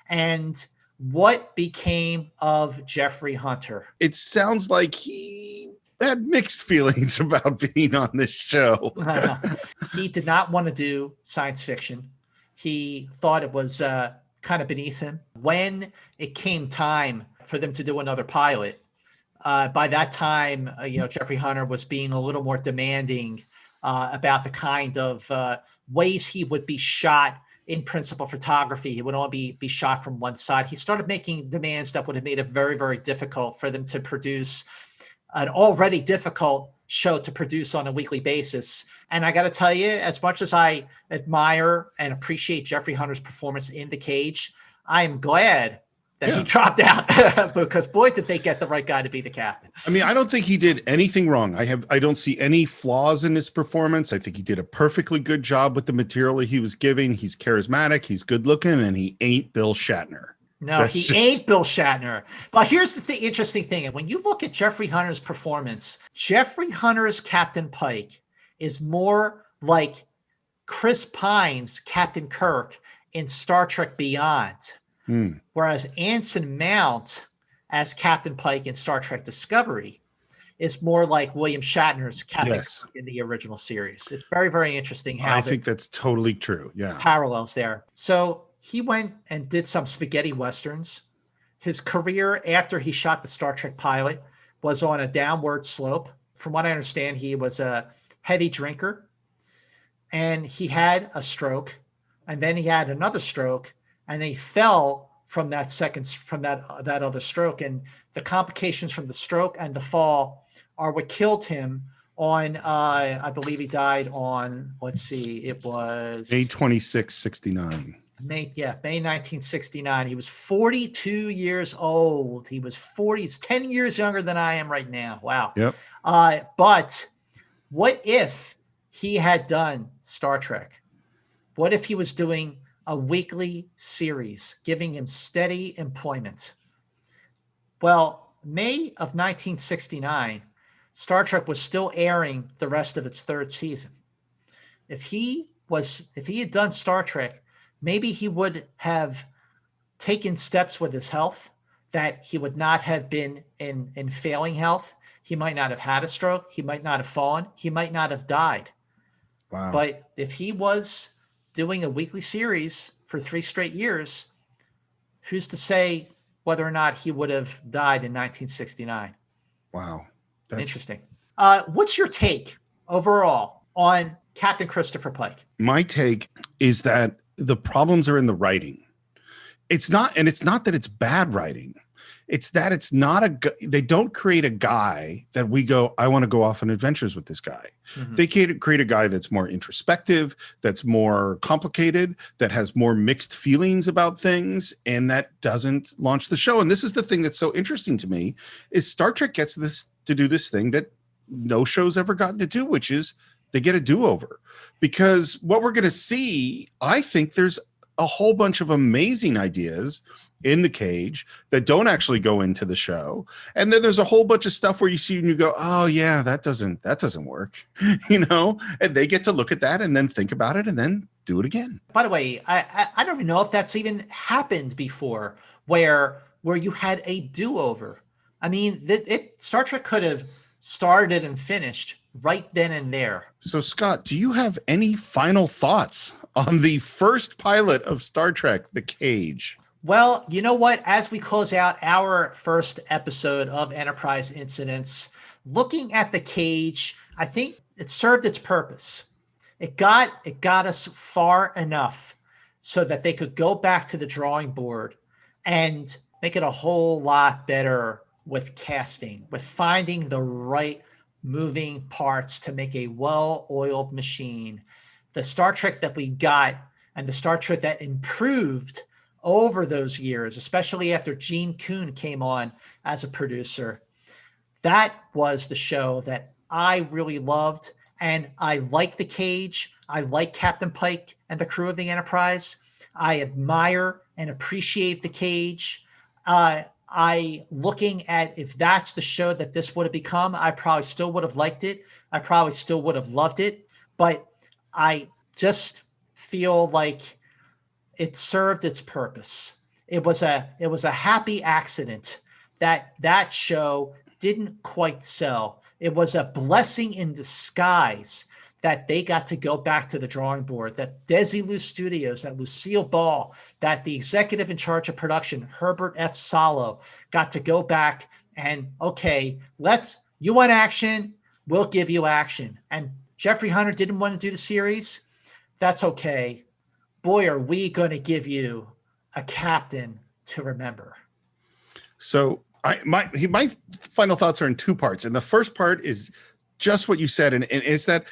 [SPEAKER 3] And what became of Jeffery Hunter?
[SPEAKER 4] It sounds like he had mixed feelings about being on this show.
[SPEAKER 3] He did not want to do science fiction. He thought it was kind of beneath him. When it came time for them to do another pilot, by that time, Jeffery Hunter was being a little more demanding about the kind of ways he would be shot in principal photography. He would only be shot from one side. He started making demands that would have made it very, very difficult for them to produce an already difficult show to produce on a weekly basis. And I got to tell you, as much as I admire and appreciate Jeffery Hunter's performance in The Cage, I am glad that he dropped out because boy, did they get the right guy to be the captain.
[SPEAKER 4] I mean, I don't think he did anything wrong. I don't see any flaws in his performance. I think he did a perfectly good job with the material he was giving. He's charismatic, he's good looking, and he ain't Bill Shatner.
[SPEAKER 3] No, he ain't Bill Shatner. But here's the interesting thing. And when you look at Jeffrey Hunter's performance, Jeffrey Hunter's Captain Pike is more like Chris Pine's Captain Kirk in Star Trek Beyond. Whereas Anson Mount as Captain Pike in Star Trek Discovery is more like William Shatner's Captain Kirk in the original series. It's very, very interesting how
[SPEAKER 4] I think that's totally true. Yeah.
[SPEAKER 3] Parallels there. So he went and did some spaghetti westerns. His career after he shot the Star Trek pilot was on a downward slope. From what I understand, he was a heavy drinker and he had a stroke, and then he had another stroke, and he fell from that other stroke. And the complications from the stroke and the fall are what killed him on, I believe he died on, let's see, it was
[SPEAKER 4] May 26, 69.
[SPEAKER 3] May 1969. He was 42 years old. He was 40. He's 10 years younger than I am right now. Wow.
[SPEAKER 4] Yep.
[SPEAKER 3] But what if he had done Star Trek? What if he was doing a weekly series, giving him steady employment? Well, May of 1969, Star Trek was still airing the rest of its third season. If he had done Star Trek, maybe he would have taken steps with his health that he would not have been in failing health. He might not have had a stroke. He might not have fallen. He might not have died.
[SPEAKER 4] Wow.
[SPEAKER 3] But if he was doing a weekly series for 3 straight years, who's to say whether or not he would have died in 1969?
[SPEAKER 4] Wow.
[SPEAKER 3] That's interesting. What's your take overall on Captain Christopher Pike?
[SPEAKER 4] My take is that the problems are in the writing. It's not that it's bad writing. It's that it's not they don't create a guy that we go, I want to go off on adventures with this guy. Mm-hmm. They create a guy that's more introspective, that's more complicated, that has more mixed feelings about things, and that doesn't launch the show. And this is the thing that's so interesting to me, is Star Trek gets to do this thing that no show's ever gotten to do, which is they get a do-over. Because what we're going to see, I think there's a whole bunch of amazing ideas in the cage that don't actually go into the show. And then there's a whole bunch of stuff where you see and you go, oh yeah, that doesn't work, and they get to look at that and then think about it and then do it again.
[SPEAKER 3] By the way, I don't even know if that's even happened before where you had a do-over. I mean, Star Trek could have started and finished right then and there.
[SPEAKER 4] So Scott, do you have any final thoughts on the first pilot of Star Trek, The Cage?
[SPEAKER 3] Well, you know what? As we close out our first episode of Enterprise Incidents, looking at The Cage, I think it served its purpose. It got us far enough so that they could go back to the drawing board and make it a whole lot better with casting, with finding the right moving parts to make a well-oiled machine. The Star Trek that we got and the Star Trek that improved over those years, especially after Gene Kuhn came on as a producer, that was the show that I really loved. And I like The Cage. I like Captain Pike and the crew of the Enterprise. I admire and appreciate The Cage. Looking at if that's the show that this would have become, I probably still would have liked it. I probably still would have loved it. But I just feel like it served its purpose. It was a happy accident that show didn't quite sell. It was a blessing in disguise that they got to go back to the drawing board, that Desilu Studios, that Lucille Ball, that the executive in charge of production, Herbert F. Salo, got to go back and, okay, you want action, we'll give you action. And Jeffrey Hunter didn't want to do the series. That's okay. Boy, are we going to give you a captain to remember.
[SPEAKER 4] So my final thoughts are in 2 parts. And the first part is just what you said. And it's that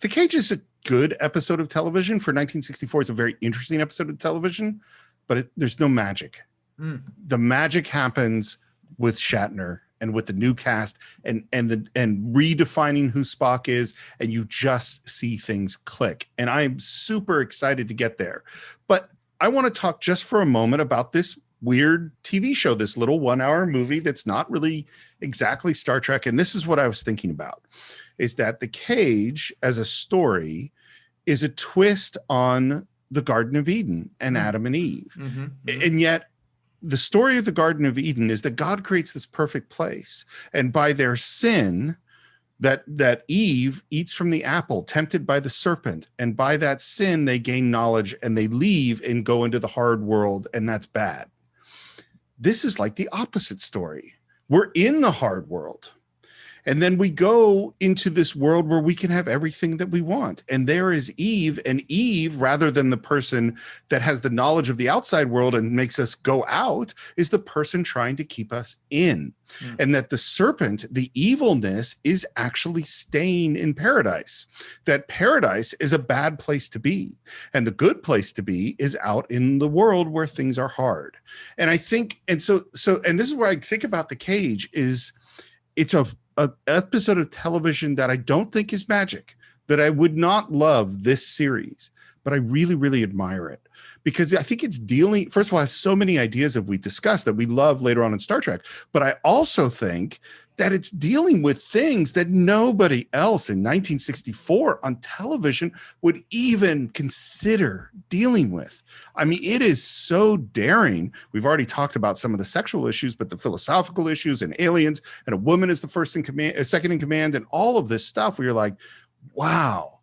[SPEAKER 4] The Cage is a good episode of television. For 1964, it's a very interesting episode of television, but there's no magic. The magic happens with Shatner and with the new cast and redefining who Spock is, and you just see things click. And I'm super excited to get there. But I want to talk just for a moment about this weird TV show, this little 1-hour movie that's not really exactly Star Trek. And this is what I was thinking about, is that The Cage as a story is a twist on the Garden of Eden and Adam and Eve. And yet the story of the Garden of Eden is that God creates this perfect place. And by their sin, that Eve eats from the apple, tempted by the serpent. And by that sin, they gain knowledge and they leave and go into the hard world. And that's bad. This is like the opposite story. We're in the hard world. And then we go into this world where we can have everything that we want. And there is Eve. And Eve, rather than the person that has the knowledge of the outside world and makes us go out, is the person trying to keep us in. And that the serpent, the evilness, is actually staying in paradise. That paradise is a bad place to be. And the good place to be is out in the world where things are hard. And I think, and so this is where I think about The Cage, is it's a episode of television that I don't think is magic, that I would not love this series, but I really, really admire it because I think it's dealing, first of all, it has so many ideas that we discussed that we love later on in Star Trek, but I also think that it's dealing with things that nobody else in 1964 on television would even consider dealing with. I mean, it is so daring. We've already talked about some of the sexual issues, but the philosophical issues and aliens and a woman is the first in command, second in command, and all of this stuff where you're like, wow,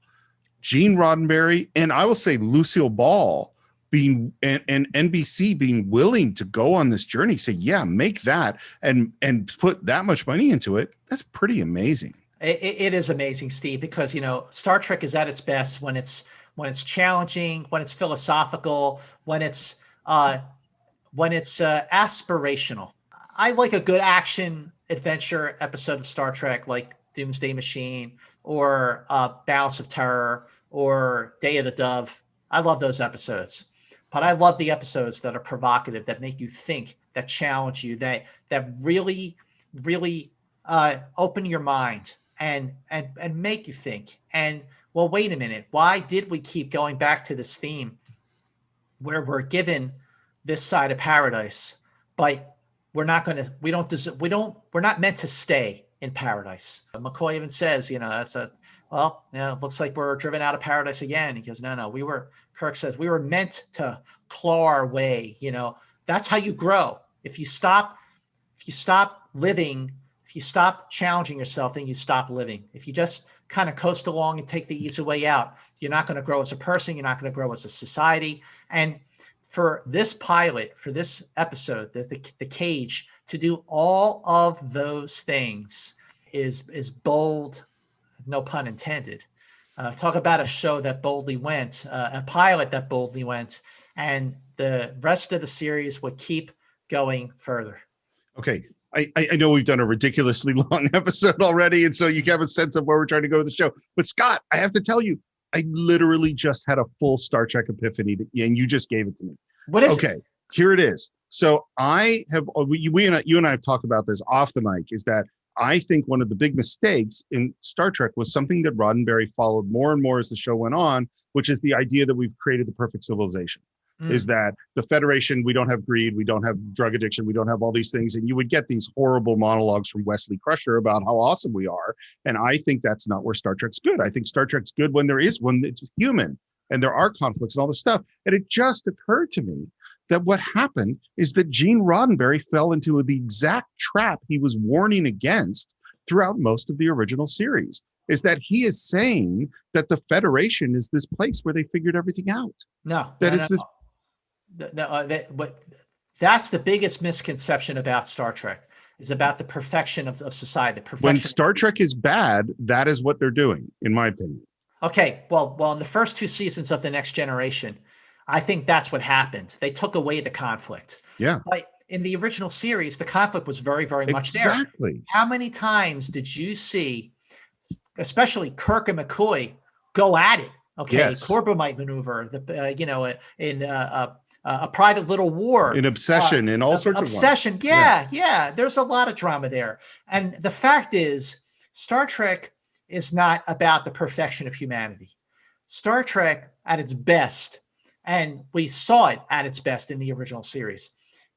[SPEAKER 4] Gene Roddenberry, and I will say Lucille Ball being and NBC being willing to go on this journey, say, yeah, make that and put that much money into it. That's pretty amazing.
[SPEAKER 3] It is amazing, Steve, because, you know, Star Trek is at its best when it's challenging, when it's philosophical, when it's aspirational. I like a good action adventure episode of Star Trek, like Doomsday Machine or Balance of Terror or Day of the Dove. I love those episodes. But I love the episodes that are provocative, that make you think, that challenge you, that really, really open your mind and make you think. And, well, wait a minute. Why did we keep going back to this theme where we're given this side of paradise, but we're not meant to stay in paradise? McCoy even says, you know, it looks like we're driven out of paradise again. He goes, no, Kirk says, we were meant to claw our way. You know, that's how you grow. If you stop living, if you stop challenging yourself, then you stop living. If you just kind of coast along and take the easy way out, you're not going to grow as a person. You're not going to grow as a society. And for this pilot, for this episode, the Cage, to do all of those things is bold, no pun intended. Talk about a show that boldly went, a pilot that boldly went, and the rest of the series would keep going further.
[SPEAKER 4] Okay. I know we've done a ridiculously long episode already, and so you have a sense of where we're trying to go with the show. But Scott, I have to tell you, I literally just had a full Star Trek epiphany, and you just gave it to me.
[SPEAKER 3] What is it?
[SPEAKER 4] Okay, here it is. So you and I have talked about this off the mic, is that I think one of the big mistakes in Star Trek was something that Roddenberry followed more and more as the show went on, which is the idea that we've created the perfect civilization. Is that the Federation, we don't have greed, we don't have drug addiction, we don't have all these things. And you would get these horrible monologues from Wesley Crusher about how awesome we are. And I think that's not where Star Trek's good. I think Star Trek's good when it's human and there are conflicts and all this stuff. And it just occurred to me that what happened is that Gene Roddenberry fell into the exact trap he was warning against throughout most of the original series, is that he is saying that the Federation is this place where they figured everything out.
[SPEAKER 3] That's the biggest misconception about Star Trek, is about the perfection of society.
[SPEAKER 4] When Star Trek is bad, that is what they're doing, in my opinion.
[SPEAKER 3] Okay, well, in the first 2 seasons of The Next Generation, I think that's what happened. They took away the conflict.
[SPEAKER 4] Yeah.
[SPEAKER 3] But in the original series, the conflict was very, very much there.
[SPEAKER 4] Exactly.
[SPEAKER 3] How many times did you see, especially Kirk and McCoy, go at it? Okay, yes. Corbomite maneuver, in a private little war,
[SPEAKER 4] in Obsession, in all sorts of
[SPEAKER 3] Obsession. Yeah. There's a lot of drama there, and the fact is, Star Trek is not about the perfection of humanity. Star Trek, at its best, and we saw it at its best in the original series,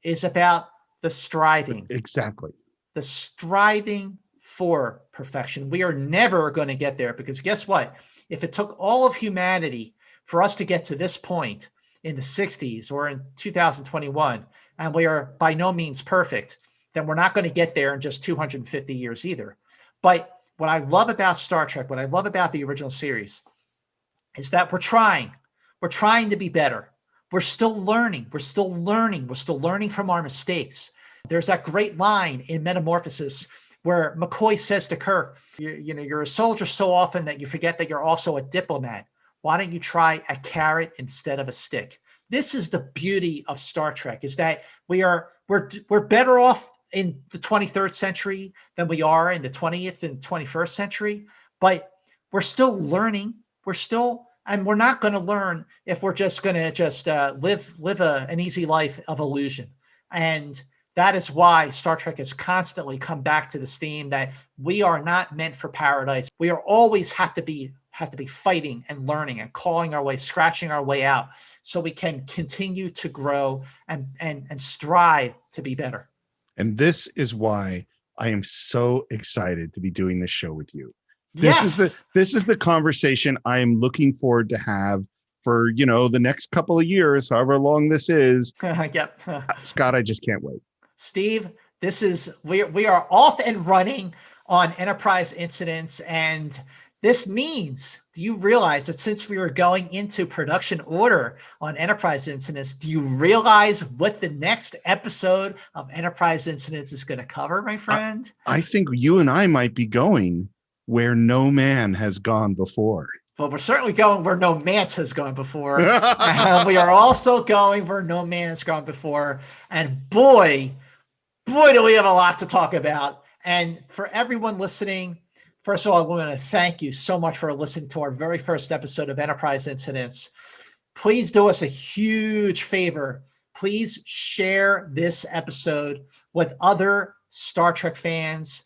[SPEAKER 3] is about the striving.
[SPEAKER 4] Exactly.
[SPEAKER 3] The striving for perfection. We are never going to get there because guess what? If it took all of humanity for us to get to this point in the 60s or in 2021, and we are by no means perfect, then we're not going to get there in just 250 years either. But what I love about Star Trek, what I love about the original series is that we're trying to be better. We're still learning. We're still learning from our mistakes. There's that great line in Metamorphosis where McCoy says to Kirk, you're a soldier so often that you forget that you're also a diplomat. Why don't you try a carrot instead of a stick? This is the beauty of Star Trek, is that we're better off in the 23rd century than we are in the 20th and 21st century, but we're still learning. And we're not going to learn if we're just going to live an easy life of illusion. And that is why Star Trek has constantly come back to this theme that we are not meant for paradise. We are always have to be fighting and learning and clawing our way, scratching our way out so we can continue to grow and strive to be better.
[SPEAKER 4] And this is why I am so excited to be doing this show with you. This is the conversation I am looking forward to have for, the next couple of years, however long this is.
[SPEAKER 3] Yep.
[SPEAKER 4] Scott, I just can't wait.
[SPEAKER 3] Steve, we are off and running on Enterprise Incidents, and this means, do you realize that since we were going into production order on Enterprise Incidents, do you realize what the next episode of Enterprise Incidents is going to cover, my friend?
[SPEAKER 4] I think you and I might be going where no man has gone before.
[SPEAKER 3] Well, we're certainly going where no man has gone before. We are also going where no man has gone before. And boy, do we have a lot to talk about. And for everyone listening, first of all, I want to thank you so much for listening to our very first episode of Enterprise Incidents. Please do us a huge favor. Please share this episode with other Star Trek fans,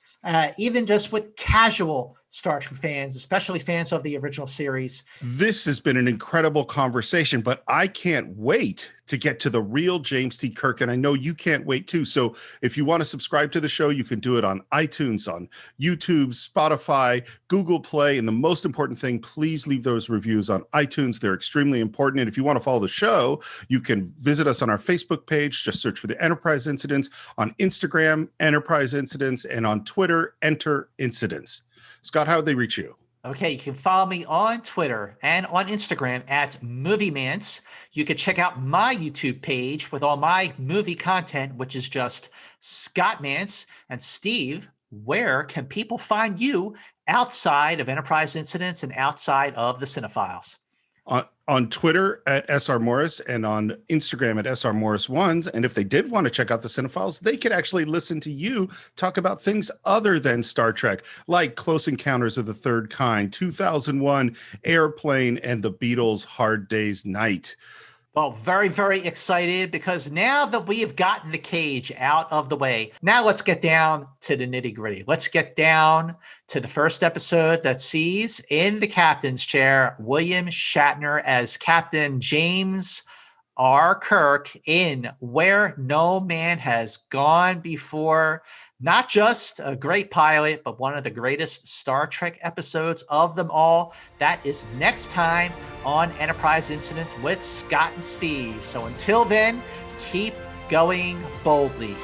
[SPEAKER 3] even just with casual Star Trek fans, especially fans of the original series.
[SPEAKER 4] This has been an incredible conversation, but I can't wait to get to the real James T. Kirk, and I know you can't wait too. So if you want to subscribe to the show, you can do it on iTunes, on YouTube, Spotify, Google Play, and the most important thing, please leave those reviews on iTunes. They're extremely important. And if you want to follow the show, you can visit us on our Facebook page. Just search for the Enterprise Incidents. On Instagram, Enterprise Incidents, and on Twitter, Enter Incidents. Scott, how would they reach you?
[SPEAKER 3] Okay, you can follow me on Twitter and on Instagram at MovieMance. You can check out my YouTube page with all my movie content, which is just Scott Mance. And Steve, where can people find you outside of Enterprise Incidents and outside of the Cinephiles?
[SPEAKER 4] On Twitter at SR Morris and on Instagram at SR Morris1s. And if they did want to check out the Cinephiles, they could actually listen to you talk about things other than Star Trek, like Close Encounters of the Third Kind, 2001, Airplane, and the Beatles' Hard Day's Night.
[SPEAKER 3] Well, very, very excited because now that we have gotten the cage out of the way, now let's get down to the nitty gritty. Let's get down to the first episode that sees in the captain's chair, William Shatner as Captain James R. Kirk in Where No Man Has Gone Before. Not just a great pilot, but one of the greatest Star Trek episodes of them all. That is next time on Enterprise Incidents with Scott and Steve. So until then, keep going boldly.